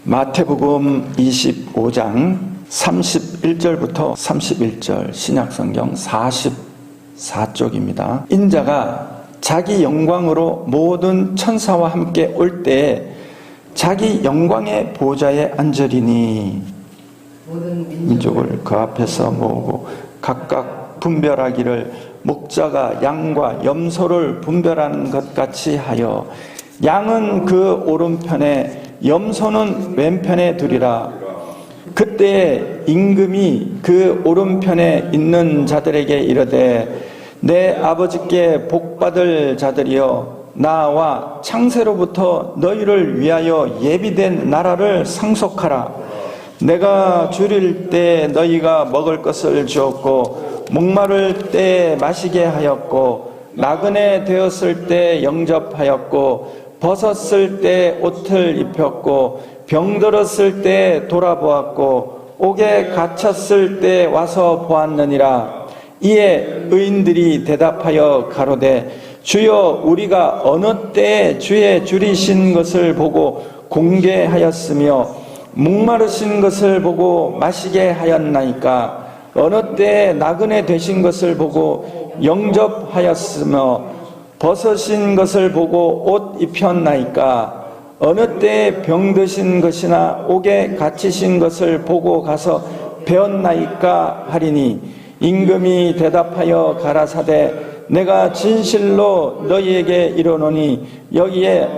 마태복음 25장 31절부터 31절 신약성경 44쪽입니다. 인자가 자기 영광으로 모든 천사와 함께 올 때에 자기 영광의 보좌에 앉으리니 모든 민족을 그 앞에서 모으고 각각 분별하기를 목자가 양과 염소를 분별하는 것 같이 하여 양은 그 오른편에 염소는 왼편에 두리라. 그때 임금이 그 오른편에 있는 자들에게 이르되 내 아버지께 복받을 자들이여 나와 창세로부터 너희를 위하여 예비된 나라를 상속하라. 내가 줄일 때 너희가 먹을 것을 주었고 목마를 때 마시게 하였고 나그네 되었을 때 영접하였고 벗었을 때 옷을 입혔고 병들었을 때 돌아보았고 옥에 갇혔을 때 와서 보았느니라. 이에 의인들이 대답하여 가로되 주여 우리가 어느 때에 주의 줄이신 것을 보고 공개하였으며 목마르신 것을 보고 마시게 하였나이까. 어느 때에 나그네 되신 것을 보고 영접하였으며 벗으신 것을 보고 옷 입혔나이까. 어느 때에 병드신 것이나 옥에 갇히신 것을 보고 가서 배웠나이까 하리니 임금이 대답하여 가라사대 내가 진실로 너희에게 이르노니 여기에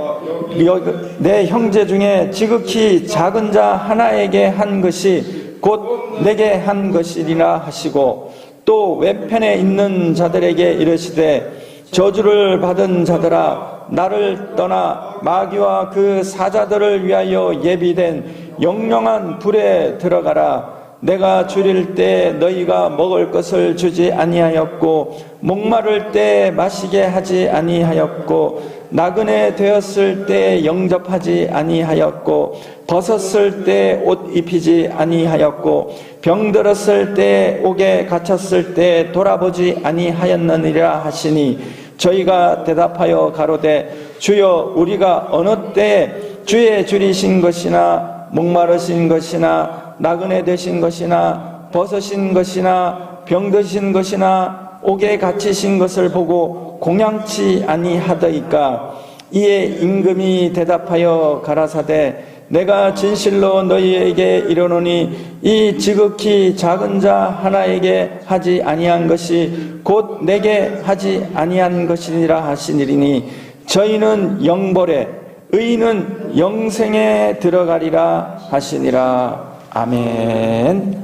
내 형제 중에 지극히 작은 자 하나에게 한 것이 곧 내게 한 것이리라 하시고 또 왼편에 있는 자들에게 이르시되 저주를 받은 자들아 나를 떠나 마귀와 그 사자들을 위하여 예비된 영영한 불에 들어가라. 내가 줄일 때 너희가 먹을 것을 주지 아니하였고 목마를 때 마시게 하지 아니하였고 나그네 되었을 때 영접하지 아니하였고 벗었을 때 옷 입히지 아니하였고 병들었을 때 옥에 갇혔을 때 돌아보지 아니하였느니라 하시니 저희가 대답하여 가로되 주여 우리가 어느 때에 주의 줄이신 것이나 목마르신 것이나 나그네 되신 것이나 벗으신 것이나 병드신 것이나 옥에 갇히신 것을 보고 공양치 아니하더이까. 이에 임금이 대답하여 가라사대 내가 진실로 너희에게 이르노니 이 지극히 작은 자 하나에게 하지 아니한 것이 곧 내게 하지 아니한 것이니라 하시니니 저희는 영벌에 의인은 영생에 들어가리라 하시니라. 아멘.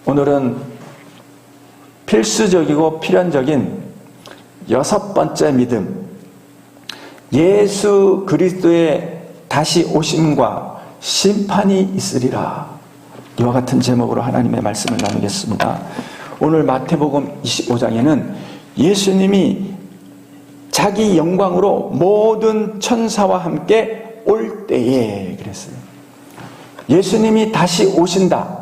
오늘은 필수적이고 필연적인 6번째 믿음, 예수 그리스도의 다시 오심과 심판이 있으리라. 이와 같은 제목으로 하나님의 말씀을 나누겠습니다. 오늘 마태복음 25장에는 예수님이 자기 영광으로 모든 천사와 함께 올 때에 그랬어요. 예수님이 다시 오신다.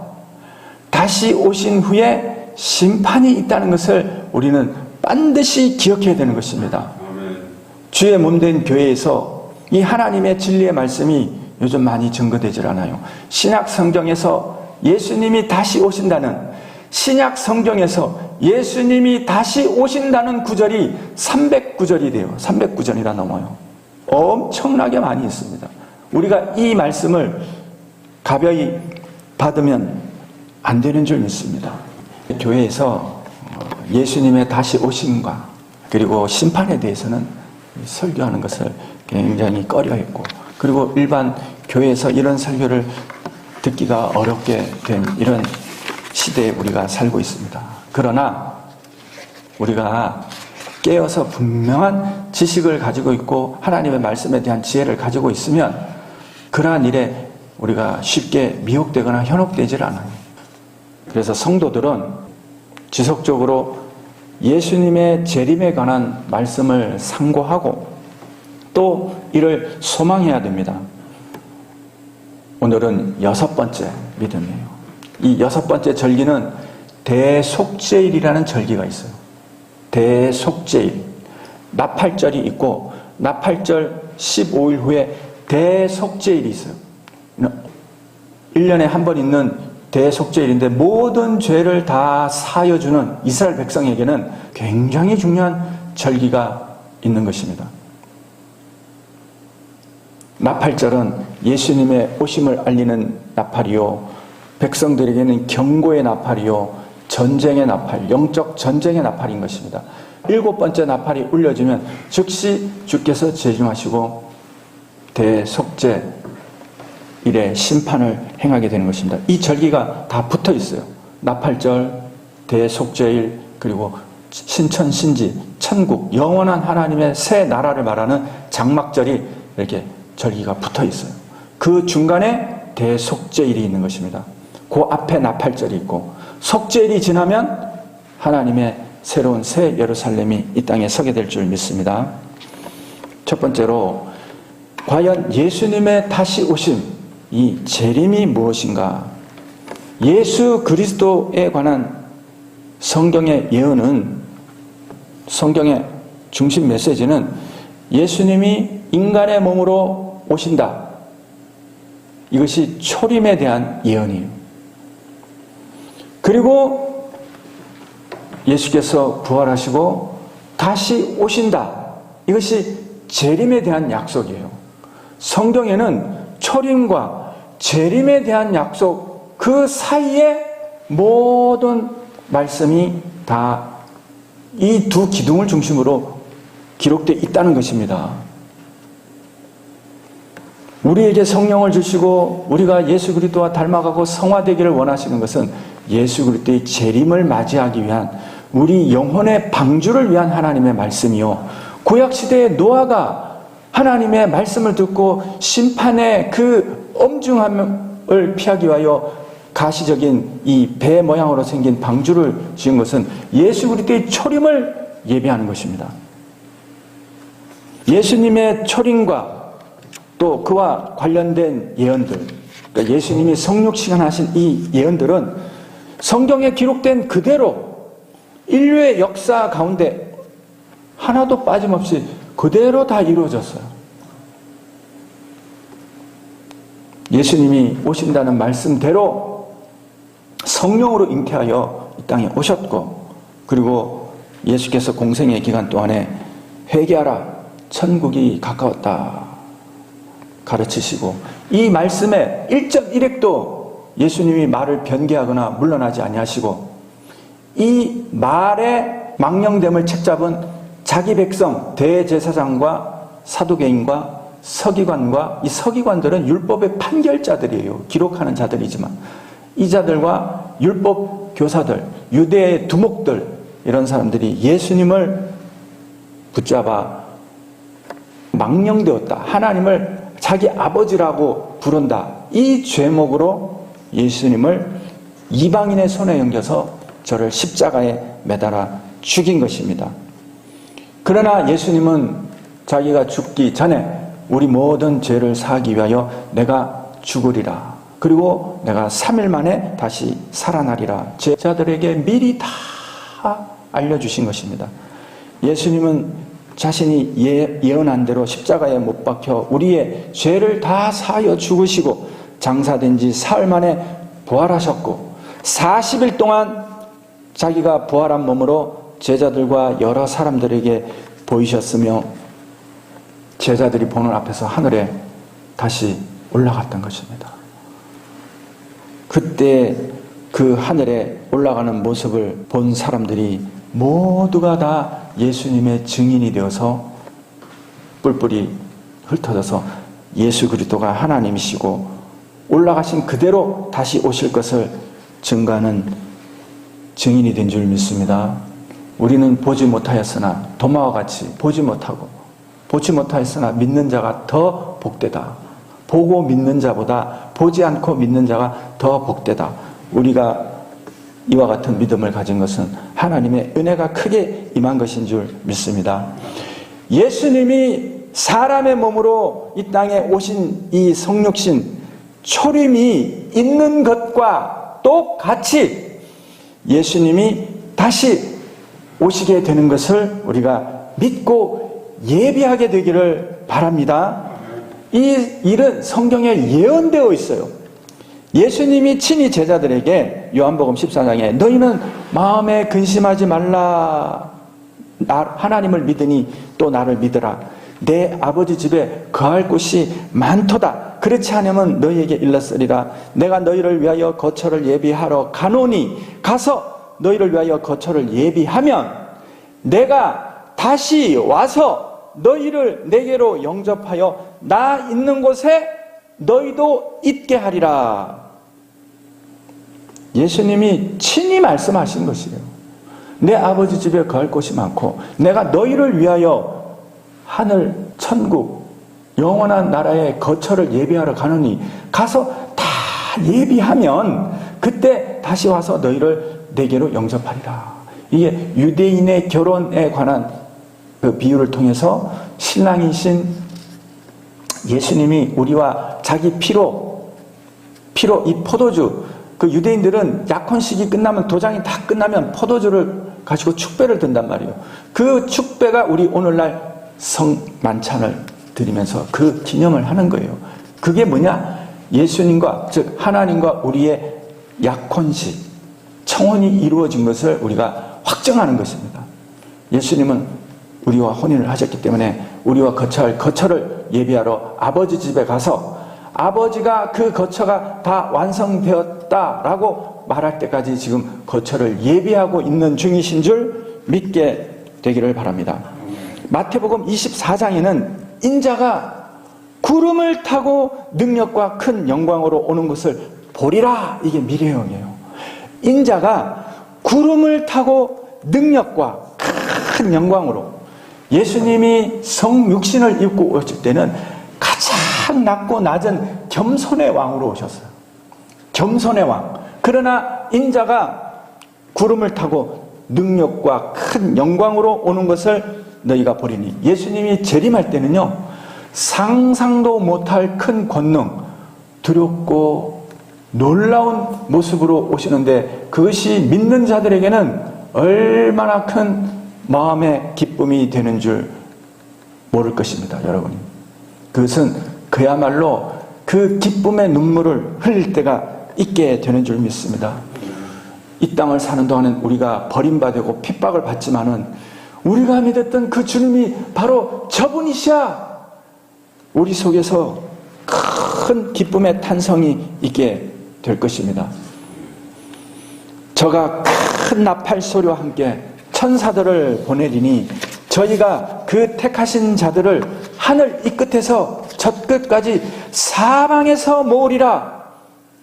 다시 오신 후에 심판이 있다는 것을 우리는 반드시 기억해야 되는 것입니다. 주의 몸된 교회에서 이 하나님의 진리의 말씀이 요즘 많이 증거되질 않아요. 신약 성경에서 예수님이 다시 오신다는, 신약 성경에서 예수님이 다시 오신다는 구절이 300구절이 돼요. 300구절이나 넘어요. 엄청나게 많이 있습니다. 우리가 이 말씀을 가벼이 받으면 안 되는 줄 믿습니다. 교회에서 예수님의 다시 오심과 그리고 심판에 대해서는 설교하는 것을 굉장히 꺼려했고, 그리고 일반 교회에서 이런 설교를 듣기가 어렵게 된 이런 시대에 우리가 살고 있습니다. 그러나 우리가 깨어서 분명한 지식을 가지고 있고 하나님의 말씀에 대한 지혜를 가지고 있으면 그러한 일에 우리가 쉽게 미혹되거나 현혹되질 않아요. 그래서 성도들은 지속적으로 예수님의 재림에 관한 말씀을 상고하고 또 이를 소망해야 됩니다. 오늘은 6번째 믿음이에요. 이 6번째 절기는 대속죄일이라는 절기가 있어요. 대속죄일. 나팔절이 있고 나팔절 15일 후에 대속죄일이 있어요. 1년에 한 번 있는 대속죄일인데 모든 죄를 다 사여주는 이스라엘 백성에게는 굉장히 중요한 절기가 있는 것입니다. 나팔절은 예수님의 오심을 알리는 나팔이요, 백성들에게는 경고의 나팔이요, 전쟁의 나팔, 영적 전쟁의 나팔인 것입니다. 7번째 나팔이 울려지면 즉시 주께서 재림하시고 대속죄 일의 심판을 행하게 되는 것입니다. 이 절기가 다 붙어 있어요. 나팔절, 대속죄일, 그리고 신천신지, 천국, 영원한 하나님의 새 나라를 말하는 장막절이 이렇게 절기가 붙어 있어요. 그 중간에 대속죄일이 있는 것입니다. 그 앞에 나팔절이 있고, 속죄일이 지나면 하나님의 새로운 새 예루살렘이 이 땅에 서게 될 줄 믿습니다. 첫 번째로, 과연 예수님의 다시 오심, 이 재림이 무엇인가? 예수 그리스도에 관한 성경의 예언은, 성경의 중심 메시지는 예수님이 인간의 몸으로 오신다. 이것이 초림에 대한 예언이에요. 그리고 예수께서 부활하시고 다시 오신다. 이것이 재림에 대한 약속이에요. 성경에는 초림과 재림에 대한 약속, 그 사이에 모든 말씀이 다 이 두 기둥을 중심으로 기록되어 있다는 것입니다. 우리에게 성령을 주시고 우리가 예수 그리스도와 닮아가고 성화되기를 원하시는 것은 예수 그리스도의 재림을 맞이하기 위한, 우리 영혼의 방주를 위한 하나님의 말씀이요, 구약시대의 노아가 하나님의 말씀을 듣고 심판의 그 엄중함을 피하기 위하여 가시적인 이 배 모양으로 생긴 방주를 지은 것은 예수 그리스도의 초림을 예비하는 것입니다. 예수님의 초림과 또 그와 관련된 예언들, 그러니까 예수님이 성육신을 하신 이 예언들은 성경에 기록된 그대로 인류의 역사 가운데 하나도 빠짐없이 그대로 다 이루어졌어요. 예수님이 오신다는 말씀대로 성령으로 잉태하여 이 땅에 오셨고, 그리고 예수께서 공생의 기간 동안에 회개하라, 천국이 가까웠다 가르치시고, 이 말씀에 1.1획도 예수님이 말을 변개하거나 물러나지 아니하시고, 이 말의 망령됨을 책잡은 자기 백성 대제사장과 사두개인과 서기관과, 이 서기관들은 율법의 판결자들이에요. 기록하는 자들이지만 이 자들과 율법 교사들, 유대의 두목들, 이런 사람들이 예수님을 붙잡아 망령되었다, 하나님을 자기 아버지라고 부른다, 이 죄목으로 예수님을 이방인의 손에 연겨서 저를 십자가에 매달아 죽인 것입니다. 그러나 예수님은 자기가 죽기 전에 우리 모든 죄를 사하기 위하여 내가 죽으리라, 그리고 내가 3일 만에 다시 살아나리라, 제자들에게 미리 다 알려주신 것입니다. 예수님은 자신이 예언한 대로 십자가에 못 박혀 우리의 죄를 다 사하여 죽으시고 장사된 지 사흘 만에 부활하셨고, 40일 동안 자기가 부활한 몸으로 제자들과 여러 사람들에게 보이셨으며, 제자들이 보는 앞에서 하늘에 다시 올라갔던 것입니다. 그때 그 하늘에 올라가는 모습을 본 사람들이 모두가 다 예수님의 증인이 되어서 뿔뿔이 흩어져서 예수 그리스도가 하나님이시고 올라가신 그대로 다시 오실 것을 증거하는 증인이 된 줄 믿습니다. 우리는 보지 못하였으나 도마와 같이 보지 못하였으나 믿는 자가 더 복되다. 보고 믿는 자보다 보지 않고 믿는 자가 더 복되다. 우리가 이와 같은 믿음을 가진 것은 하나님의 은혜가 크게 임한 것인 줄 믿습니다. 예수님이 사람의 몸으로 이 땅에 오신 이 성육신 초림이 있는 것과 똑같이 예수님이 다시 오시게 되는 것을 우리가 믿고 예비하게 되기를 바랍니다. 이 일은 성경에 예언되어 있어요. 예수님이 친히 제자들에게 요한복음 14장에 너희는 마음에 근심하지 말라. 하나님을 믿으니 또 나를 믿으라. 내 아버지 집에 거할 곳이 많도다. 그렇지 않으면 너희에게 일렀으리라. 내가 너희를 위하여 거처를 예비하러 가노니 가서 너희를 위하여 거처를 예비하면 내가 다시 와서 너희를 내게로 영접하여 나 있는 곳에 너희도 있게 하리라. 예수님이 친히 말씀하신 것이에요. 내 아버지 집에 거할 곳이 많고 내가 너희를 위하여 하늘 천국 영원한 나라의 거처를 예비하러 가느니 가서 다 예비하면 그때 다시 와서 너희를 내게로 영접하리라. 이게 유대인의 결혼에 관한 그 비유를 통해서 신랑이신 예수님이 우리와 자기 피로 이 포도주, 그 유대인들은 약혼식이 끝나면 도장이 다 끝나면 포도주를 가지고 축배를 든단 말이에요. 그 축배가 우리 오늘날 성만찬을 드리면서 그 기념을 하는 거예요. 그게 뭐냐? 예수님과 즉 하나님과 우리의 약혼식, 청혼이 이루어진 것을 우리가 확정하는 것입니다. 예수님은 우리와 혼인을 하셨기 때문에 우리와 거처할 거처를 예비하러 아버지 집에 가서 아버지가 그 거처가 다 완성되었다라고 말할 때까지 지금 거처를 예비하고 있는 중이신 줄 믿게 되기를 바랍니다. 마태복음 24장에는 인자가 구름을 타고 능력과 큰 영광으로 오는 것을 보리라. 이게 미래형이에요. 인자가 구름을 타고 능력과 큰 영광으로, 예수님이 성육신을 입고 오실 때는 가장 낮고 낮은 겸손의 왕으로 오셨어요. 겸손의 왕. 그러나 인자가 구름을 타고 능력과 큰 영광으로 오는 것을 너희가 보리니, 예수님이 재림할 때는요 상상도 못할 큰 권능, 두렵고 놀라운 모습으로 오시는데 그것이 믿는 자들에게는 얼마나 큰 마음의 기쁨이 되는 줄 모를 것입니다. 여러분, 그것은 그야말로 그 기쁨의 눈물을 흘릴 때가 있게 되는 줄 믿습니다. 이 땅을 사는 동안은 우리가 버림받고 핍박을 받지만은 우리가 믿었던 그 주님이 바로 저분이시야. 우리 속에서 큰 기쁨의 탄성이 있게 될 것입니다. 저가 큰 나팔 소리와 함께 천사들을 보내리니 저희가 그 택하신 자들을 하늘 이 끝에서 저 끝까지 사방에서 모으리라.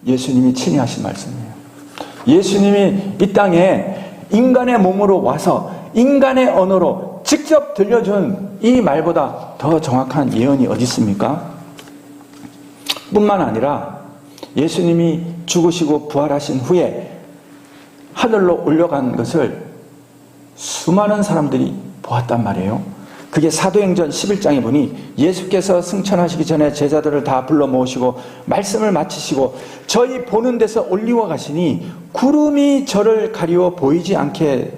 예수님이 친히 하신 말씀이에요. 예수님이 이 땅에 인간의 몸으로 와서 인간의 언어로 직접 들려준 이 말보다 더 정확한 예언이 어디 있습니까? 뿐만 아니라 예수님이 죽으시고 부활하신 후에 하늘로 올라간 것을 수많은 사람들이 보았단 말이에요. 그게 사도행전 11장에 보니 예수께서 승천하시기 전에 제자들을 다 불러 모으시고 말씀을 마치시고 저희 보는 데서 올리워 가시니 구름이 저를 가리워 보이지 않게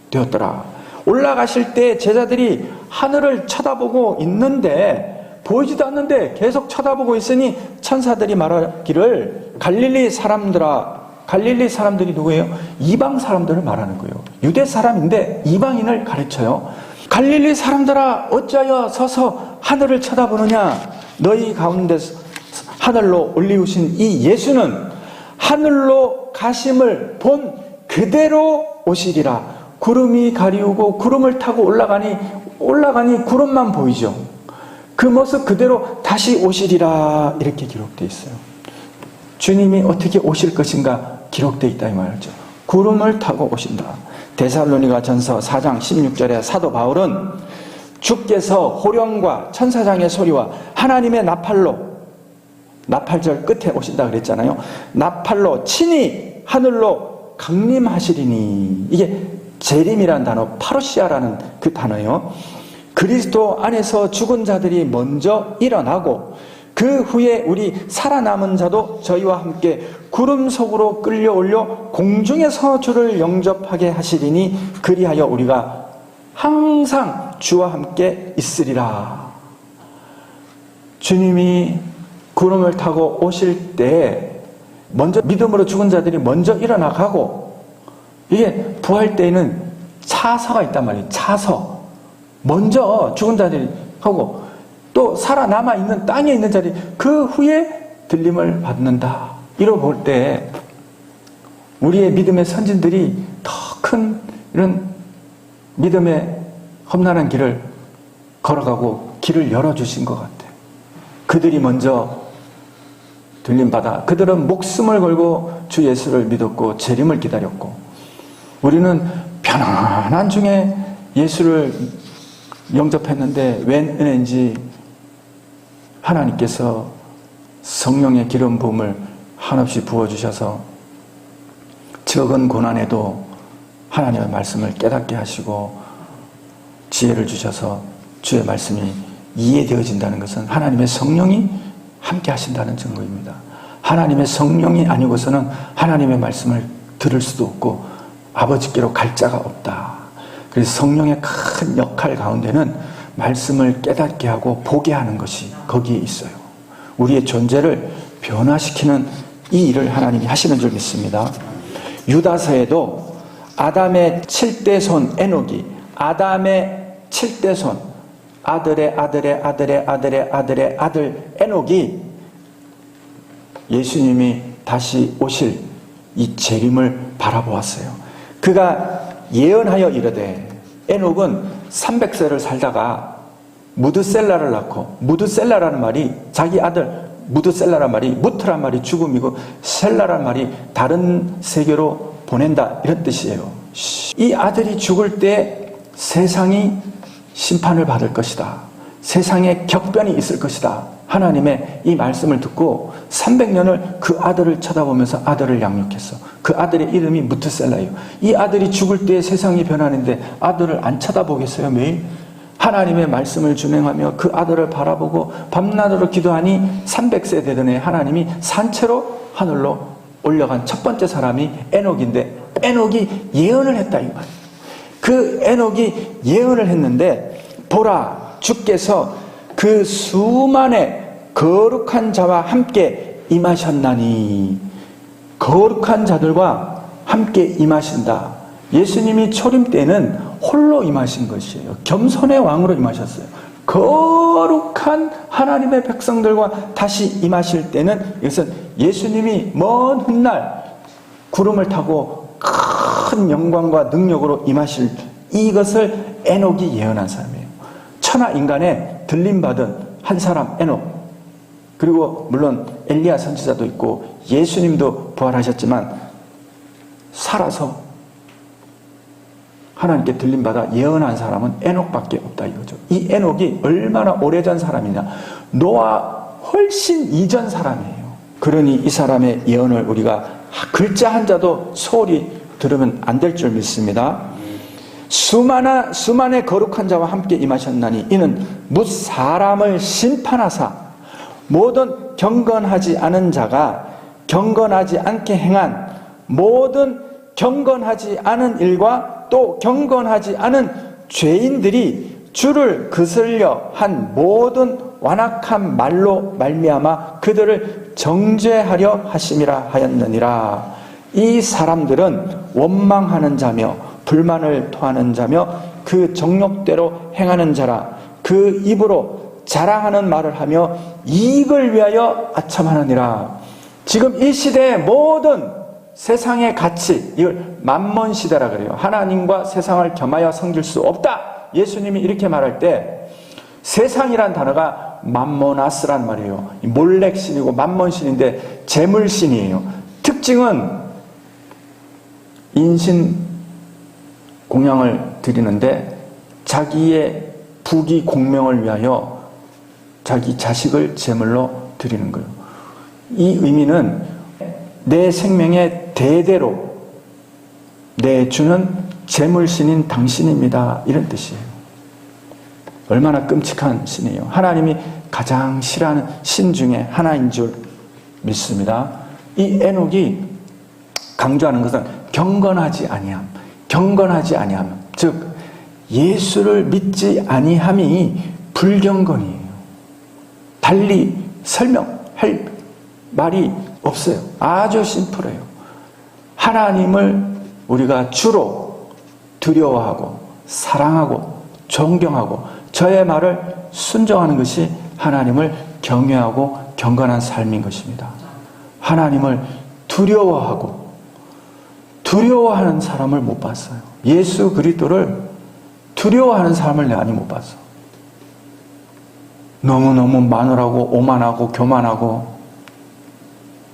되었더라. 올라가실 때 제자들이 하늘을 쳐다보고 있는데 보이지도 않는데 계속 쳐다보고 있으니 천사들이 말하기를 갈릴리 사람들아. 갈릴리 사람들이 누구예요? 이방 사람들을 말하는 거예요. 유대 사람인데 이방인을 가르쳐요. 갈릴리 사람들아, 어찌하여 서서 하늘을 쳐다보느냐? 너희 가운데 하늘로 올리우신 이 예수는 하늘로 가심을 본 그대로 오시리라. 구름이 가리우고 구름을 타고 올라가니 구름만 보이죠. 그 모습 그대로 다시 오시리라. 이렇게 기록되어 있어요. 주님이 어떻게 오실 것인가 기록되어 있다 이 말이죠. 구름을 타고 오신다. 데살로니가 전서 4장 16절에 사도 바울은 주께서 호령과 천사장의 소리와 하나님의 나팔로, 나팔절 끝에 오신다 그랬잖아요. 나팔로 친히 하늘로 강림하시리니, 이게 재림이라는 단어, 파루시아라는 그 단어예요. 그리스도 안에서 죽은 자들이 먼저 일어나고 그 후에 우리 살아남은 자도 저희와 함께 구름 속으로 끌려올려 공중에서 주를 영접하게 하시리니 그리하여 우리가 항상 주와 함께 있으리라. 주님이 구름을 타고 오실 때 먼저 믿음으로 죽은 자들이 먼저 일어나가고, 이게 부활 때에는 차서가 있단 말이에요. 차서. 먼저 죽은 자들이 하고 또 살아남아 있는 땅에 있는 자들이 그 후에 들림을 받는다. 이러 볼 때 우리의 믿음의 선진들이 더 큰 이런 믿음의 험난한 길을 걸어가고 길을 열어주신 것 같아요. 그들이 먼저 들림받아 그들은 목숨을 걸고 주 예수를 믿었고 재림을 기다렸고, 우리는 편안한 중에 예수를 영접했는데 웬 은혜인지 하나님께서 성령의 기름 부음을 한없이 부어주셔서 적은 고난에도 하나님의 말씀을 깨닫게 하시고 지혜를 주셔서 주의 말씀이 이해되어진다는 것은 하나님의 성령이 함께 하신다는 증거입니다. 하나님의 성령이 아니고서는 하나님의 말씀을 들을 수도 없고 아버지께로 갈 자가 없다. 그래서 성령의 큰 역할 가운데는 말씀을 깨닫게 하고 보게 하는 것이 거기에 있어요. 우리의 존재를 변화시키는 이 일을 하나님이 하시는 줄 믿습니다. 유다서에도 아담의 7대 손 에녹이, 아담의 7대 손, 아들의 아들의 아들의 아들의 아들의 아들 에녹이 예수님이 다시 오실 이 재림을 바라보았어요. 그가 예언하여 이르되, 에녹은 300세를 살다가 무드셀라를 낳고, 무드셀라라는 말이 자기 아들 무드셀라란 말이 무트란 말이 죽음이고 셀라란 말이 다른 세계로 보낸다 이런 뜻이에요. 이 아들이 죽을 때 세상이 심판을 받을 것이다. 세상에 격변이 있을 것이다. 하나님의 이 말씀을 듣고 300년을 그 아들을 쳐다보면서 아들을 양육했어. 그 아들의 이름이 무트셀라예요. 이 아들이 죽을 때 세상이 변하는데 아들을 안 쳐다보겠어요? 매일? 하나님의 말씀을 준행하며 그 아들을 바라보고 밤낮으로 기도하니 300세 되던 해 하나님이 산채로 하늘로 올려간 첫 번째 사람이 에녹인데, 에녹이 예언을 했다 이 말이에요. 그 에녹이 예언을 했는데, 보라 주께서 그 수만의 거룩한 자와 함께 임하셨나니, 거룩한 자들과 함께 임하신다. 예수님이 초림 때는 홀로 임하신 것이에요. 겸손의 왕으로 임하셨어요. 거룩한 하나님의 백성들과 다시 임하실 때는, 이것은 예수님이 먼 훗날 구름을 타고 큰 영광과 능력으로 임하실 이것을 에녹이 예언한 사람이에요. 천하 인간에 들림받은 한 사람 에녹, 그리고 물론 엘리야 선지자도 있고 예수님도 부활하셨지만 살아서 하나님께 들림받아 예언한 사람은 에녹밖에 없다 이거죠. 이 에녹이 얼마나 오래전 사람이냐, 노아 훨씬 이전 사람이에요. 그러니 이 사람의 예언을 우리가 글자 한자도 소홀히 들으면 안 될 줄 믿습니다. 수만의 거룩한 자와 함께 임하셨나니 이는 뭇 사람을 심판하사 모든 경건하지 않은 자가 경건하지 않게 행한 모든 경건하지 않은 일과 또 경건하지 않은 죄인들이 주를 거슬려 한 모든 완악한 말로 말미암아 그들을 정죄하려 하심이라 하였느니라. 이 사람들은 원망하는 자며 불만을 토하는 자며 그 정욕대로 행하는 자라. 그 입으로 자랑하는 말을 하며 이익을 위하여 아첨하느니라. 지금 이 시대의 모든 세상의 가치, 이걸 만몬 시대라 그래요. 하나님과 세상을 겸하여 섬길 수 없다. 예수님이 이렇게 말할 때 세상이란 단어가 맘모나스란 말이에요. 몰렉신이고 만몬신인데 재물신이에요. 특징은 인신 공양을 드리는데 자기의 부귀 공명을 위하여 자기 자식을 제물로 드리는 거예요. 이 의미는 내 생명의 대대로 내주는 제물신인 당신입니다, 이런 뜻이에요. 얼마나 끔찍한 신이에요. 하나님이 가장 싫어하는 신 중에 하나인 줄 믿습니다. 이 에녹이 강조하는 것은 경건하지 아니함, 경건하지 아니함, 즉 예수를 믿지 아니함이 불경건이에요. 달리 설명할 말이 없어요. 아주 심플해요. 하나님을 우리가 주로 두려워하고 사랑하고 존경하고 저의 말을 순종하는 것이 하나님을 경외하고 경건한 삶인 것입니다. 하나님을 두려워하는 사람을 못 봤어요. 예수 그리스도를 두려워하는 사람을 많이 못 봤어. 너무너무 마늘하고 오만하고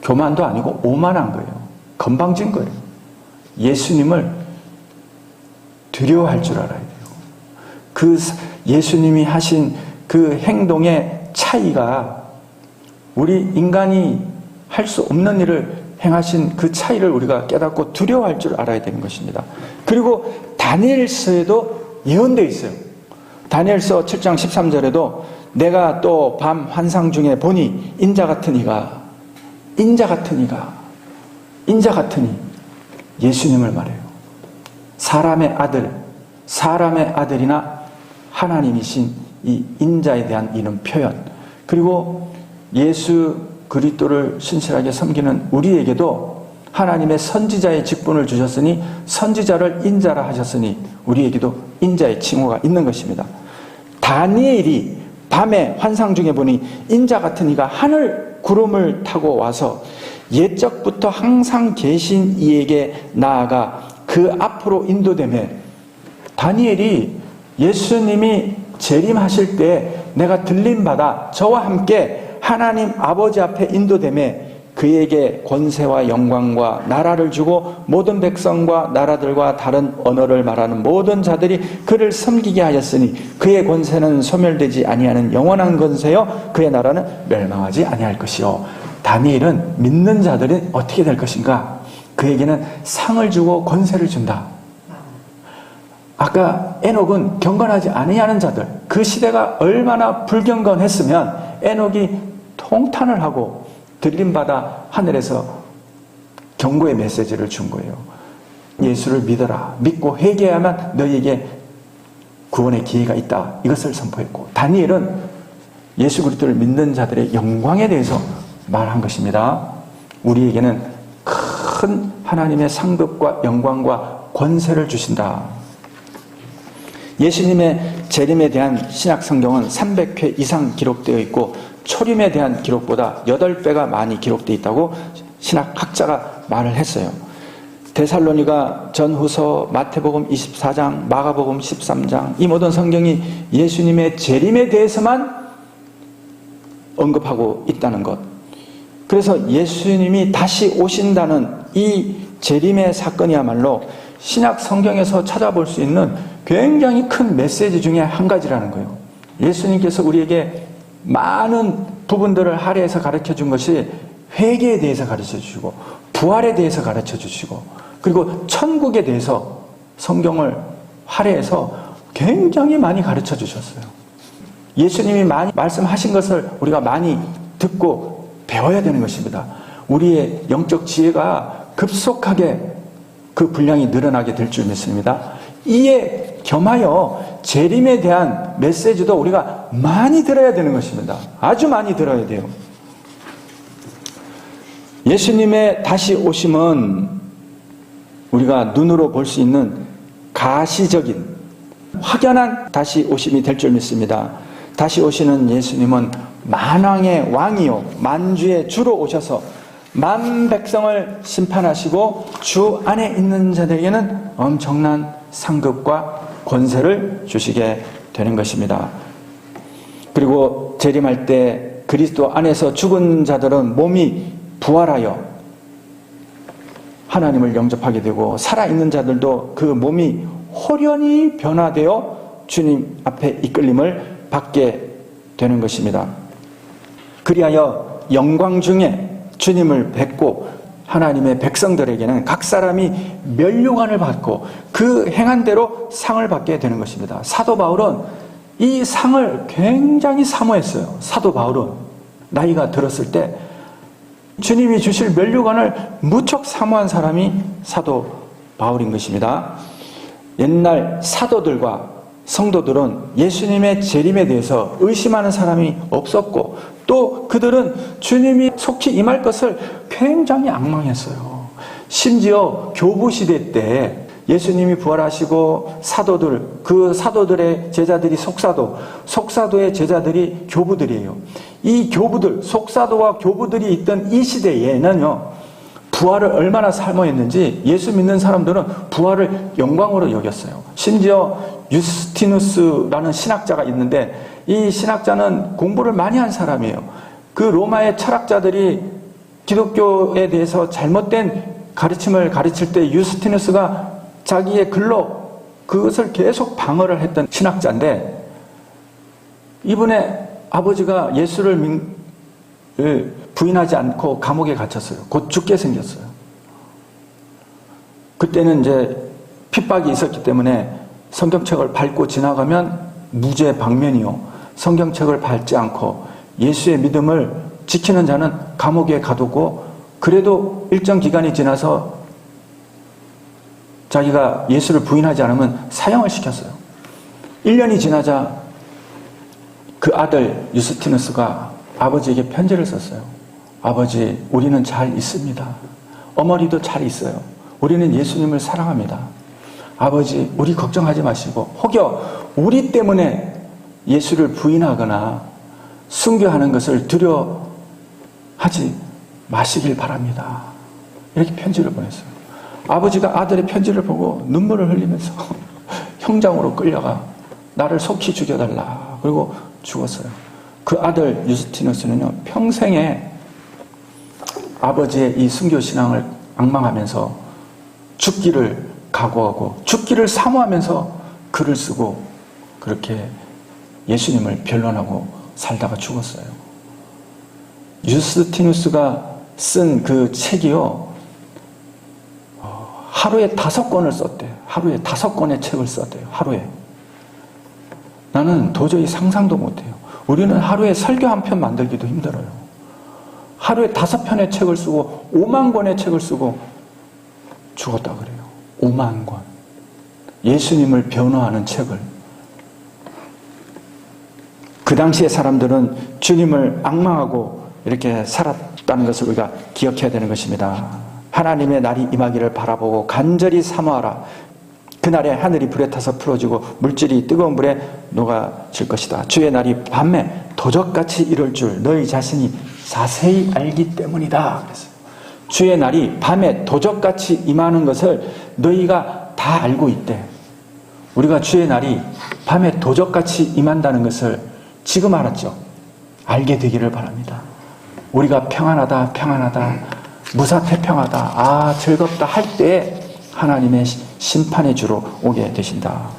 교만도 아니고 오만한 거예요. 건방진 거예요. 예수님을 두려워할 줄 알아야 돼요. 그 예수님이 하신 그 행동의 차이가 우리 인간이 할 수 없는 일을 행하신 그 차이를 우리가 깨닫고 두려워할 줄 알아야 되는 것입니다. 그리고 다니엘서에도 예언되어 있어요. 다니엘서 7장 13절에도 내가 또 밤 환상 중에 보니 인자 같은 이가 예수님을 말해요. 사람의 아들이나 하나님이신 이 인자에 대한 이런 표현, 그리고 예수 그리스도를 신실하게 섬기는 우리에게도 하나님의 선지자의 직분을 주셨으니 선지자를 인자라 하셨으니 우리에게도 인자의 칭호가 있는 것입니다. 다니엘이 밤에 환상 중에 보니 인자 같은 이가 하늘 구름을 타고 와서 옛적부터 항상 계신 이에게 나아가 그 앞으로 인도되며, 다니엘이 예수님이 재림하실 때 내가 들림받아 저와 함께 하나님 아버지 앞에 인도되며 그에게 권세와 영광과 나라를 주고 모든 백성과 나라들과 다른 언어를 말하는 모든 자들이 그를 섬기게 하였으니 그의 권세는 소멸되지 아니하는 영원한 권세요 그의 나라는 멸망하지 아니할 것이요. 다니엘은 믿는 자들이 어떻게 될 것인가? 그에게는 상을 주고 권세를 준다. 아까 에녹은 경건하지 아니하는 자들, 그 시대가 얼마나 불경건했으면 에녹이 통탄을 하고 들림받아 하늘에서 경고의 메시지를 준 거예요. 예수를 믿어라. 믿고 회개하면 너희에게 구원의 기회가 있다. 이것을 선포했고, 다니엘은 예수 그리스도를 믿는 자들의 영광에 대해서 말한 것입니다. 우리에게는 큰 하나님의 상급과 영광과 권세를 주신다. 예수님의 재림에 대한 신약 성경은 300회 이상 기록되어 있고 초림에 대한 기록보다 8배가 많이 기록되어 있다고 신학학자가 말을 했어요. 데살로니가 전후서, 마태복음 24장, 마가복음 13장, 이 모든 성경이 예수님의 재림에 대해서만 언급하고 있다는 것. 그래서 예수님이 다시 오신다는 이 재림의 사건이야말로 신약 성경에서 찾아볼 수 있는 굉장히 큰 메시지 중에 한 가지라는 거예요. 예수님께서 우리에게 많은 부분들을 할애해서 가르쳐 준 것이 회개에 대해서 가르쳐 주시고, 부활에 대해서 가르쳐 주시고, 그리고 천국에 대해서 성경을 할애해서 굉장히 많이 가르쳐 주셨어요. 예수님이 많이 말씀하신 것을 우리가 많이 듣고 배워야 되는 것입니다. 우리의 영적 지혜가 급속하게 그 분량이 늘어나게 될 줄 믿습니다. 이에 겸하여 재림에 대한 메시지도 우리가 많이 들어야 되는 것입니다. 아주 많이 들어야 돼요. 예수님의 다시 오심은 우리가 눈으로 볼 수 있는 가시적인 확연한 다시 오심이 될 줄 믿습니다. 다시 오시는 예수님은 만왕의 왕이요 만주의 주로 오셔서 만 백성을 심판하시고 주 안에 있는 자들에게는 엄청난 상급과 권세를 주시게 되는 것입니다. 그리고 재림할 때 그리스도 안에서 죽은 자들은 몸이 부활하여 하나님을 영접하게 되고, 살아있는 자들도 그 몸이 호련히 변화되어 주님 앞에 이끌림을 받게 되는 것입니다. 그리하여 영광 중에 주님을 뵙고 하나님의 백성들에게는 각 사람이 면류관을 받고 그 행한 대로 상을 받게 되는 것입니다. 사도 바울은 이 상을 굉장히 사모했어요. 사도 바울은 나이가 들었을 때 주님이 주실 면류관을 무척 사모한 사람이 사도 바울인 것입니다. 옛날 사도들과 성도들은 예수님의 재림에 대해서 의심하는 사람이 없었고, 또 그들은 주님이 속히 임할 것을 굉장히 악망했어요. 심지어 교부시대 때 예수님이 부활하시고 사도들, 그 사도들의 제자들이 속사도의 제자들이 교부들이에요. 이 교부들, 속사도와 교부들이 있던 이 시대에는요, 부활을 얼마나 사모했는지 예수 믿는 사람들은 부활을 영광으로 여겼어요. 심지어 유스티누스라는 신학자가 있는데 이 신학자는 공부를 많이 한 사람이에요. 그 로마의 철학자들이 기독교에 대해서 잘못된 가르침을 가르칠 때 유스티누스가 자기의 글로 그것을 계속 방어를 했던 신학자인데, 이분의 아버지가 예수를 부인하지 않고 감옥에 갇혔어요. 곧 죽게 생겼어요. 그때는 이제 핍박이 있었기 때문에 성경책을 밟고 지나가면 무죄 방면이요, 성경책을 밟지 않고 예수의 믿음을 지키는 자는 감옥에 가두고, 그래도 일정 기간이 지나서 자기가 예수를 부인하지 않으면 사형을 시켰어요. 1년이 지나자 그 아들 유스티누스가 아버지에게 편지를 썼어요. 아버지, 우리는 잘 있습니다. 어머니도 잘 있어요. 우리는 예수님을 사랑합니다. 아버지, 우리 걱정하지 마시고 혹여 우리 때문에 예수를 부인하거나 순교하는 것을 두려워하지 마시길 바랍니다. 이렇게 편지를 보냈어요. 아버지가 아들의 편지를 보고 눈물을 흘리면서 형장으로 끌려가 나를 속히 죽여달라. 그리고 죽었어요. 그 아들 유스티누스는요, 평생에 아버지의 이 순교신앙을 앙망하면서 죽기를 각오하고 죽기를 사모하면서 글을 쓰고 그렇게 예수님을 변론하고 살다가 죽었어요. 유스티누스가 쓴 그 책이요, 하루에 5권을 썼대요. 하루에 5권의 책을 썼대요. 하루에. 나는 도저히 상상도 못해요. 우리는 하루에 설교 한 편 만들기도 힘들어요. 하루에 5편의 책을 쓰고 5만 권의 책을 쓰고 죽었다 그래요. 5만 권. 예수님을 변호하는 책을. 그 당시의 사람들은 주님을 앙망하고 이렇게 살았다는 것을 우리가 기억해야 되는 것입니다. 하나님의 날이 임하기를 바라보고 간절히 사모하라. 그날에 하늘이 불에 타서 풀어지고 물질이 뜨거운 물에 녹아질 것이다. 주의 날이 밤에 도적같이 이룰 줄 너희 자신이 자세히 알기 때문이다. 그랬어요. 주의 날이 밤에 도적같이 임하는 것을 너희가 다 알고 있대. 우리가 주의 날이 밤에 도적같이 임한다는 것을 지금 알았죠. 알게 되기를 바랍니다. 우리가 평안하다, 무사태평하다, 즐겁다 할 때에 하나님의 심판의 주로 오게 되신다.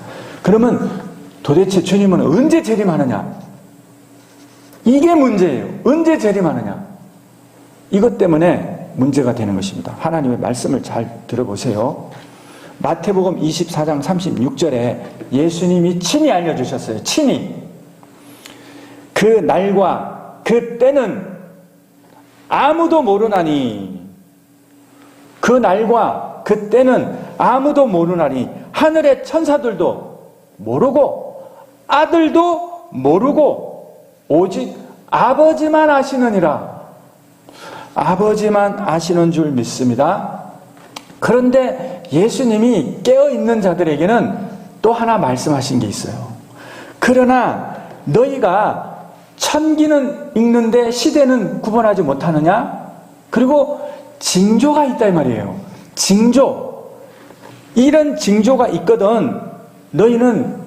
그러면 도대체 주님은 언제 재림하느냐? 이게 문제예요. 언제 재림하느냐? 이것 때문에 문제가 되는 것입니다. 하나님의 말씀을 잘 들어보세요. 마태복음 24장 36절에 예수님이 친히 알려주셨어요. 친히. 그 날과 그 때는 아무도 모르나니, 그 날과 그 때는 아무도 모르나니 하늘의 천사들도 모르고 아들도 모르고 오직 아버지만 아시느니라. 아버지만 아시는 줄 믿습니다. 그런데 예수님이 깨어있는 자들에게는 또 하나 말씀하신 게 있어요. 그러나 너희가 천기는 읽는데 시대는 구분하지 못하느냐? 그리고 징조가 있다 이 말이에요. 징조. 이런 징조가 있거든 너희는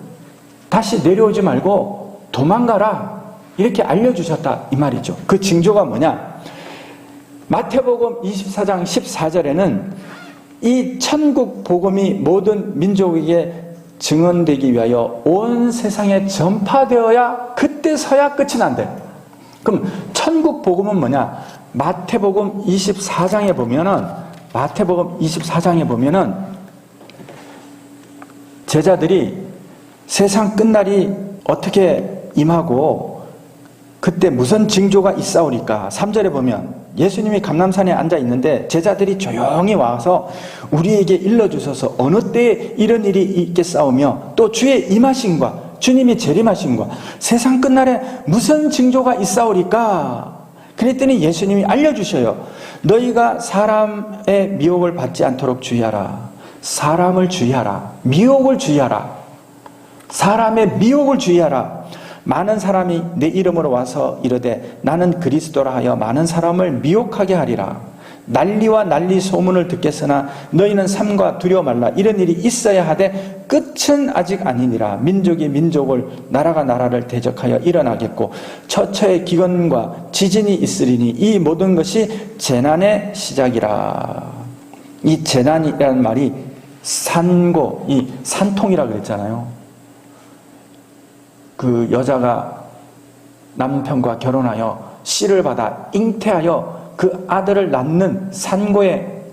다시 내려오지 말고 도망가라. 이렇게 알려주셨다 이 말이죠. 그 징조가 뭐냐? 마태복음 24장 14절에는 이 천국 복음이 모든 민족에게 증언되기 위하여 온 세상에 전파되어야 그때서야 끝이 난대. 그럼 천국 복음은 뭐냐? 마태복음 24장에 보면은 제자들이 세상 끝날이 어떻게 임하고 그때 무슨 징조가 있사오리까? 3절에 보면 예수님이 감람산에 앉아 있는데 제자들이 조용히 와서 우리에게 일러주셔서 어느 때에 이런 일이 있겠사오며 또 주의 임하심과 주님이 재림하신 것, 세상 끝날에 무슨 징조가 있사오리까? 그랬더니 예수님이 알려주셔요. 너희가 사람의 미혹을 받지 않도록 주의하라. 사람을 주의하라. 미혹을 주의하라. 사람의 미혹을 주의하라. 많은 사람이 내 이름으로 와서 이르되 나는 그리스도라 하여 많은 사람을 미혹하게 하리라. 난리와 난리 소문을 듣겠으나 너희는 삼가 두려워 말라. 이런 일이 있어야 하되 끝은 아직 아니니라. 민족이 민족을, 나라가 나라를 대적하여 일어나겠고 처처의 기근과 지진이 있으리니 이 모든 것이 재난의 시작이라. 이 재난이라는 말이 산고, 이 산통이라 그랬잖아요. 그 여자가 남편과 결혼하여 씨를 받아 잉태하여 그 아들을 낳는 산고의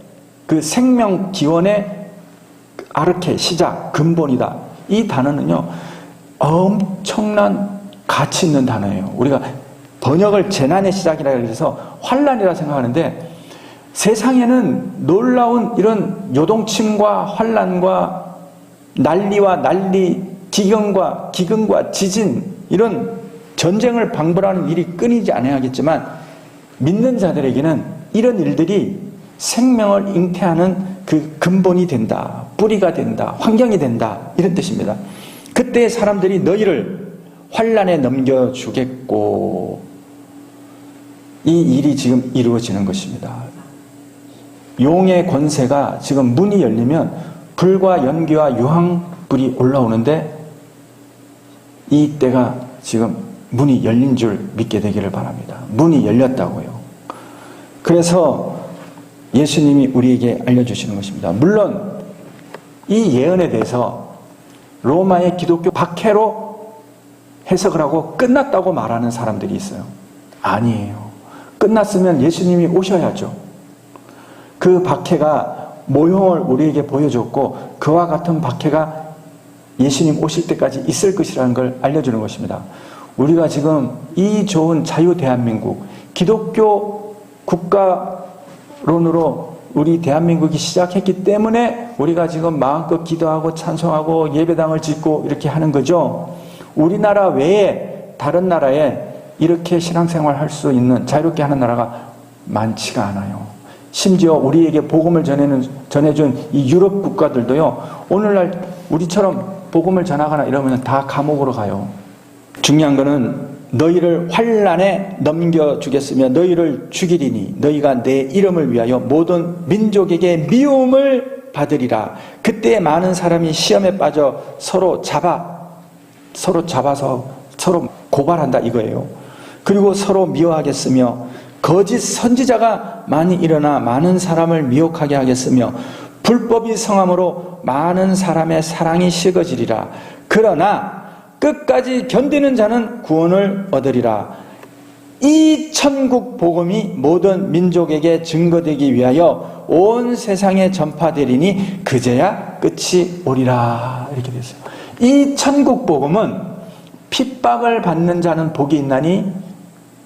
그 생명 기원의 아르케, 시작, 근본이다. 이 단어는요, 엄청난 가치 있는 단어예요. 우리가 번역을 재난의 시작이라 해서 환란이라 생각하는데, 세상에는 놀라운 이런 요동침과 환란과 난리와 난리, 기근과 지진, 이런 전쟁을 방불하는 일이 끊이지 않아야겠지만, 믿는 자들에게는 이런 일들이 생명을 잉태하는 그 근본이 된다, 뿌리가 된다, 환경이 된다, 이런 뜻입니다. 그때 사람들이 너희를 환란에 넘겨주겠고, 이 일이 지금 이루어지는 것입니다. 용의 권세가 지금 문이 열리면 불과 연기와 유황불이 올라오는데, 이 때가 지금 문이 열린 줄 믿게 되기를 바랍니다. 문이 열렸다고요. 그래서 예수님이 우리에게 알려주시는 것입니다. 물론 이 예언에 대해서 로마의 기독교 박해로 해석을 하고 끝났다고 말하는 사람들이 있어요. 아니에요. 끝났으면 예수님이 오셔야죠. 그 박해가 모형을 우리에게 보여줬고 그와 같은 박해가 예수님 오실 때까지 있을 것이라는 걸 알려주는 것입니다. 우리가 지금 이 좋은 자유 대한민국, 기독교 국가론으로 우리 대한민국이 시작했기 때문에 우리가 지금 마음껏 기도하고 찬송하고 예배당을 짓고 이렇게 하는 거죠. 우리나라 외에 다른 나라에 이렇게 신앙생활 할 수 있는, 자유롭게 하는 나라가 많지가 않아요. 심지어 우리에게 복음을 전해준 이 유럽 국가들도요, 오늘날 우리처럼 복음을 전하거나 이러면 다 감옥으로 가요. 중요한 것은 너희를 환란에 넘겨주겠으며 너희를 죽이리니 너희가 내 이름을 위하여 모든 민족에게 미움을 받으리라. 그때 많은 사람이 시험에 빠져 서로 잡아서 서로 고발한다 이거예요. 그리고 서로 미워하겠으며 거짓 선지자가 많이 일어나 많은 사람을 미혹하게 하겠으며 불법이 성함으로 많은 사람의 사랑이 식어지리라. 그러나 끝까지 견디는 자는 구원을 얻으리라. 이 천국 복음이 모든 민족에게 증거되기 위하여 온 세상에 전파되리니 그제야 끝이 오리라. 이렇게 됐어요. 이 천국 복음은 핍박을 받는 자는 복이 있나니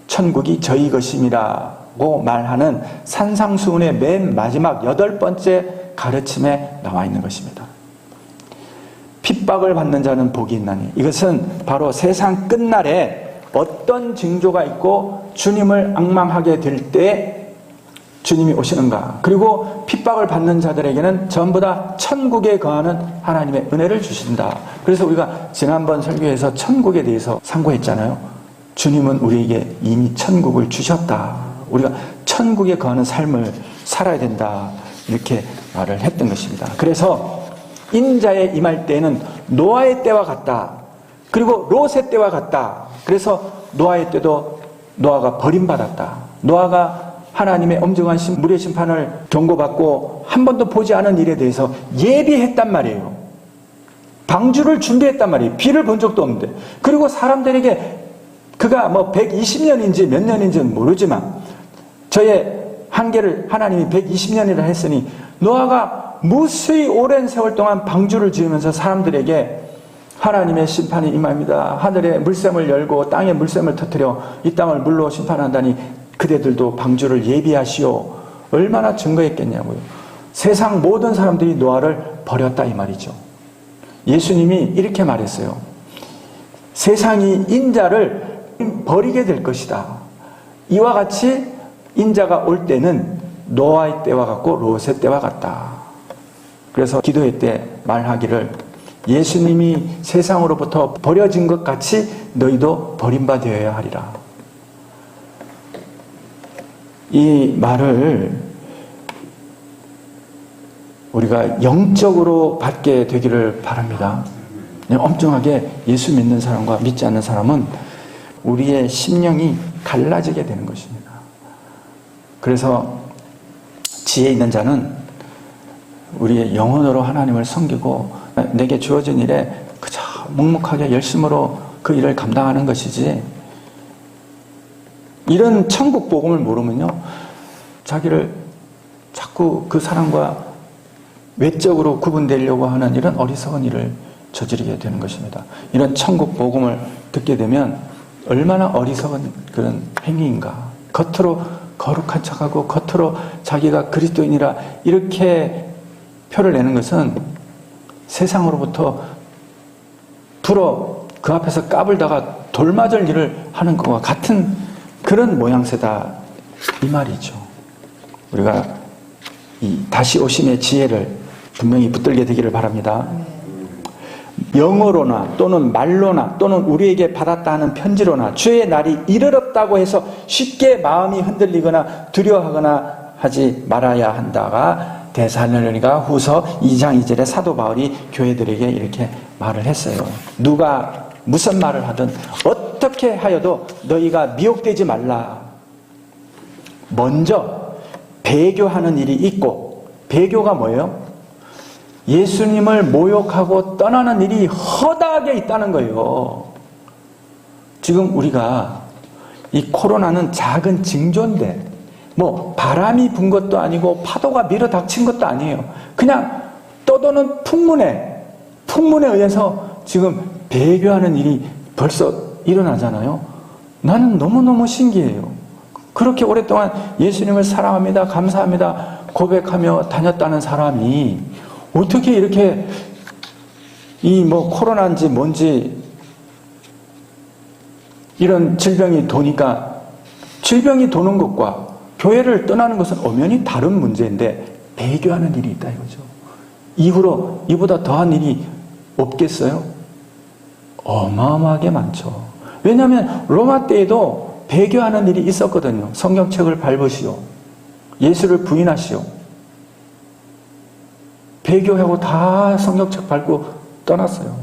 천국이 저희 것임이라고 말하는 산상수훈의 맨 마지막 8번째 가르침에 나와 있는 것입니다. 핍박을 받는 자는 복이 있나니, 이것은 바로 세상 끝날에 어떤 징조가 있고 주님을 앙망하게 될 때 주님이 오시는가, 그리고 핍박을 받는 자들에게는 전부 다 천국에 거하는 하나님의 은혜를 주신다. 그래서 우리가 지난번 설교에서 천국에 대해서 상고했잖아요. 주님은 우리에게 이미 천국을 주셨다. 우리가 천국에 거하는 삶을 살아야 된다. 이렇게 말을 했던 것입니다. 그래서 인자에 임할 때에는 노아의 때와 같다. 그리고 롯의 때와 같다. 그래서 노아의 때도 노아가 버림받았다. 노아가 하나님의 엄정한 물의 심판을 경고받고 한 번도 보지 않은 일에 대해서 예비했단 말이에요. 방주를 준비했단 말이에요. 비를 본 적도 없는데. 그리고 사람들에게 그가 120년인지 몇 년인지는 모르지만 저의 한계를 하나님이 120년이라 했으니 노아가 무수히 오랜 세월 동안 방주를 지으면서 사람들에게 하나님의 심판이 임합니다. 하늘에 물샘을 열고 땅에 물샘을 터뜨려 이 땅을 물로 심판한다니 그대들도 방주를 예비하시오. 얼마나 증거했겠냐고요. 세상 모든 사람들이 노아를 버렸다 이 말이죠. 예수님이 이렇게 말했어요. 세상이 인자를 버리게 될 것이다. 이와 같이 인자가 올 때는 노아의 때와 같고 롯의 때와 같다. 그래서 기도회 때 말하기를 예수님이 세상으로부터 버려진 것 같이 너희도 버림받아야 하리라. 이 말을 우리가 영적으로 받게 되기를 바랍니다. 엄청나게 예수 믿는 사람과 믿지 않는 사람은 우리의 심령이 갈라지게 되는 것입니다. 그래서 지혜 있는 자는 우리의 영혼으로 하나님을 섬기고 내게 주어진 일에 그저 묵묵하게 열심으로 그 일을 감당하는 것이지, 이런 천국 복음을 모르면요, 자기를 자꾸 그 사람과 외적으로 구분되려고 하는 이런 어리석은 일을 저지르게 되는 것입니다. 이런 천국 복음을 듣게 되면 얼마나 어리석은 그런 행위인가. 겉으로 거룩한 척하고 겉으로 자기가 그리스도인이라 이렇게 표를 내는 것은 세상으로부터 불어 그 앞에서 까불다가 돌맞을 일을 하는 것과 같은 그런 모양새다, 이 말이죠. 우리가 이 다시 오심의 지혜를 분명히 붙들게 되기를 바랍니다. 영어로나 또는 말로나 또는 우리에게 받았다 하는 편지로나 주의 날이 이르렀다고 해서 쉽게 마음이 흔들리거나 두려워하거나 하지 말아야 한다가 데살로니가 후서 2장 2절에 사도 바울이 교회들에게 이렇게 말을 했어요. 누가 무슨 말을 하든 어떻게 하여도 너희가 미혹되지 말라. 먼저 배교하는 일이 있고, 배교가 뭐예요? 예수님을 모욕하고 떠나는 일이 허다하게 있다는 거예요. 지금 우리가 이 코로나는 작은 징조인데 뭐 바람이 분 것도 아니고 파도가 밀어닥친 것도 아니에요. 그냥 떠도는 풍문에 의해서 지금 배교하는 일이 벌써 일어나잖아요. 나는 너무너무 신기해요. 그렇게 오랫동안 예수님을 사랑합니다, 감사합니다 고백하며 다녔다는 사람이 어떻게 이렇게 이 뭐 코로나인지 뭔지 이런 질병이 도니까, 질병이 도는 것과 교회를 떠나는 것은 엄연히 다른 문제인데 배교하는 일이 있다 이거죠. 이후로 이보다 더한 일이 없겠어요? 어마어마하게 많죠. 왜냐하면 로마 때에도 배교하는 일이 있었거든요. 성경책을 밟으시오, 예수를 부인하시오, 배교하고 다 성경책 밟고 떠났어요.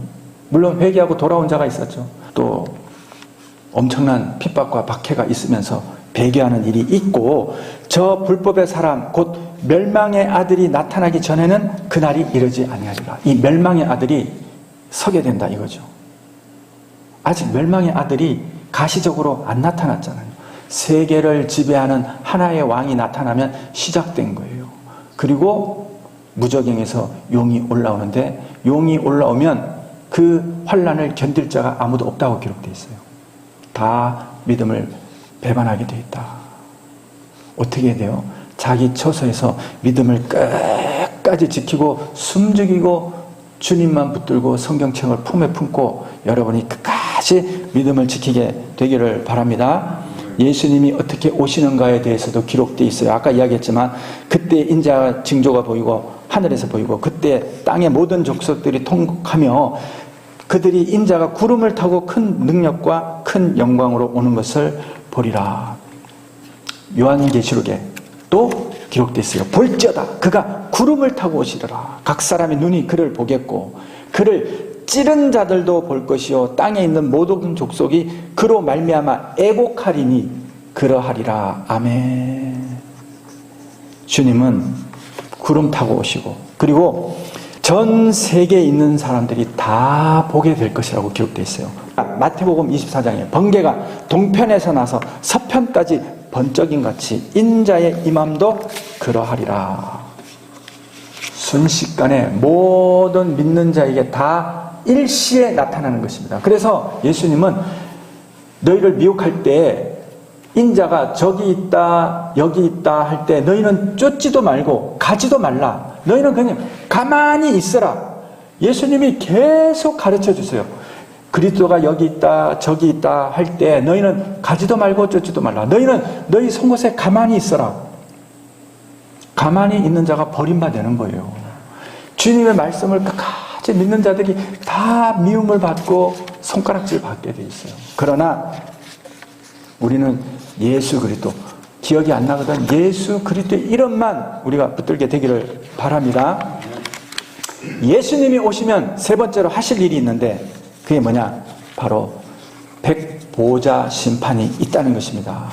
물론 회개하고 돌아온 자가 있었죠. 또 엄청난 핍박과 박해가 있으면서 배교하는 일이 있고, 저 불법의 사람 곧 멸망의 아들이 나타나기 전에는 그날이 이르지 아니하리라. 이 멸망의 아들이 서게 된다 이거죠. 아직 멸망의 아들이 가시적으로 안 나타났잖아요. 세계를 지배하는 하나의 왕이 나타나면 시작된 거예요. 그리고 무저갱에서 용이 올라오는데, 용이 올라오면 그 환난을 견딜 자가 아무도 없다고 기록되어 있어요. 다 믿음을 배반하게 되어 있다. 어떻게 해야 돼요? 자기 처소에서 믿음을 끝까지 지키고 숨죽이고 주님만 붙들고 성경책을 품에 품고 여러분이 끝까지 믿음을 지키게 되기를 바랍니다. 예수님이 어떻게 오시는가에 대해서도 기록되어 있어요. 아까 이야기했지만 그때 인자 징조가 보이고 하늘에서 보이고, 그때 땅의 모든 족속들이 통곡하며 그들이 인자가 구름을 타고 큰 능력과 큰 영광으로 오는 것을 보리라. 요한계시록에 또 기록되어 있어요. 볼지어다 그가 구름을 타고 오시리라. 각 사람의 눈이 그를 보겠고 그를 찌른 자들도 볼 것이요 땅에 있는 모든 족속이 그로 말미암아 애곡하리니 그러하리라. 아멘. 주님은 구름 타고 오시고, 그리고 전 세계에 있는 사람들이 다 보게 될 것이라고 기록되어 있어요. 마태복음 24장에 번개가 동편에서 나서 서편까지 번쩍인 같이 인자의 임함도 그러하리라. 순식간에 모든 믿는 자에게 다 일시에 나타나는 것입니다. 그래서 예수님은 너희를 미혹할 때 인자가 저기 있다 여기 있다 할 때 너희는 쫓지도 말고 가지도 말라. 너희는 그냥 가만히 있어라. 예수님이 계속 가르쳐 주세요. 그리스도가 여기 있다 저기 있다 할 때 너희는 가지도 말고 쫓지도 말라. 너희는 너희 송곳에 가만히 있어라. 가만히 있는 자가 버림받는 거예요. 주님의 말씀을 끝까지 믿는 자들이 다 미움을 받고 손가락질 받게 돼 있어요. 그러나 우리는 예수 그리스도, 기억이 안 나거든. 예수 그리스도의 이름만 우리가 붙들게 되기를 바랍니다. 예수님이 오시면 세 번째로 하실 일이 있는데 그게 뭐냐? 바로 백보자 심판이 있다는 것입니다.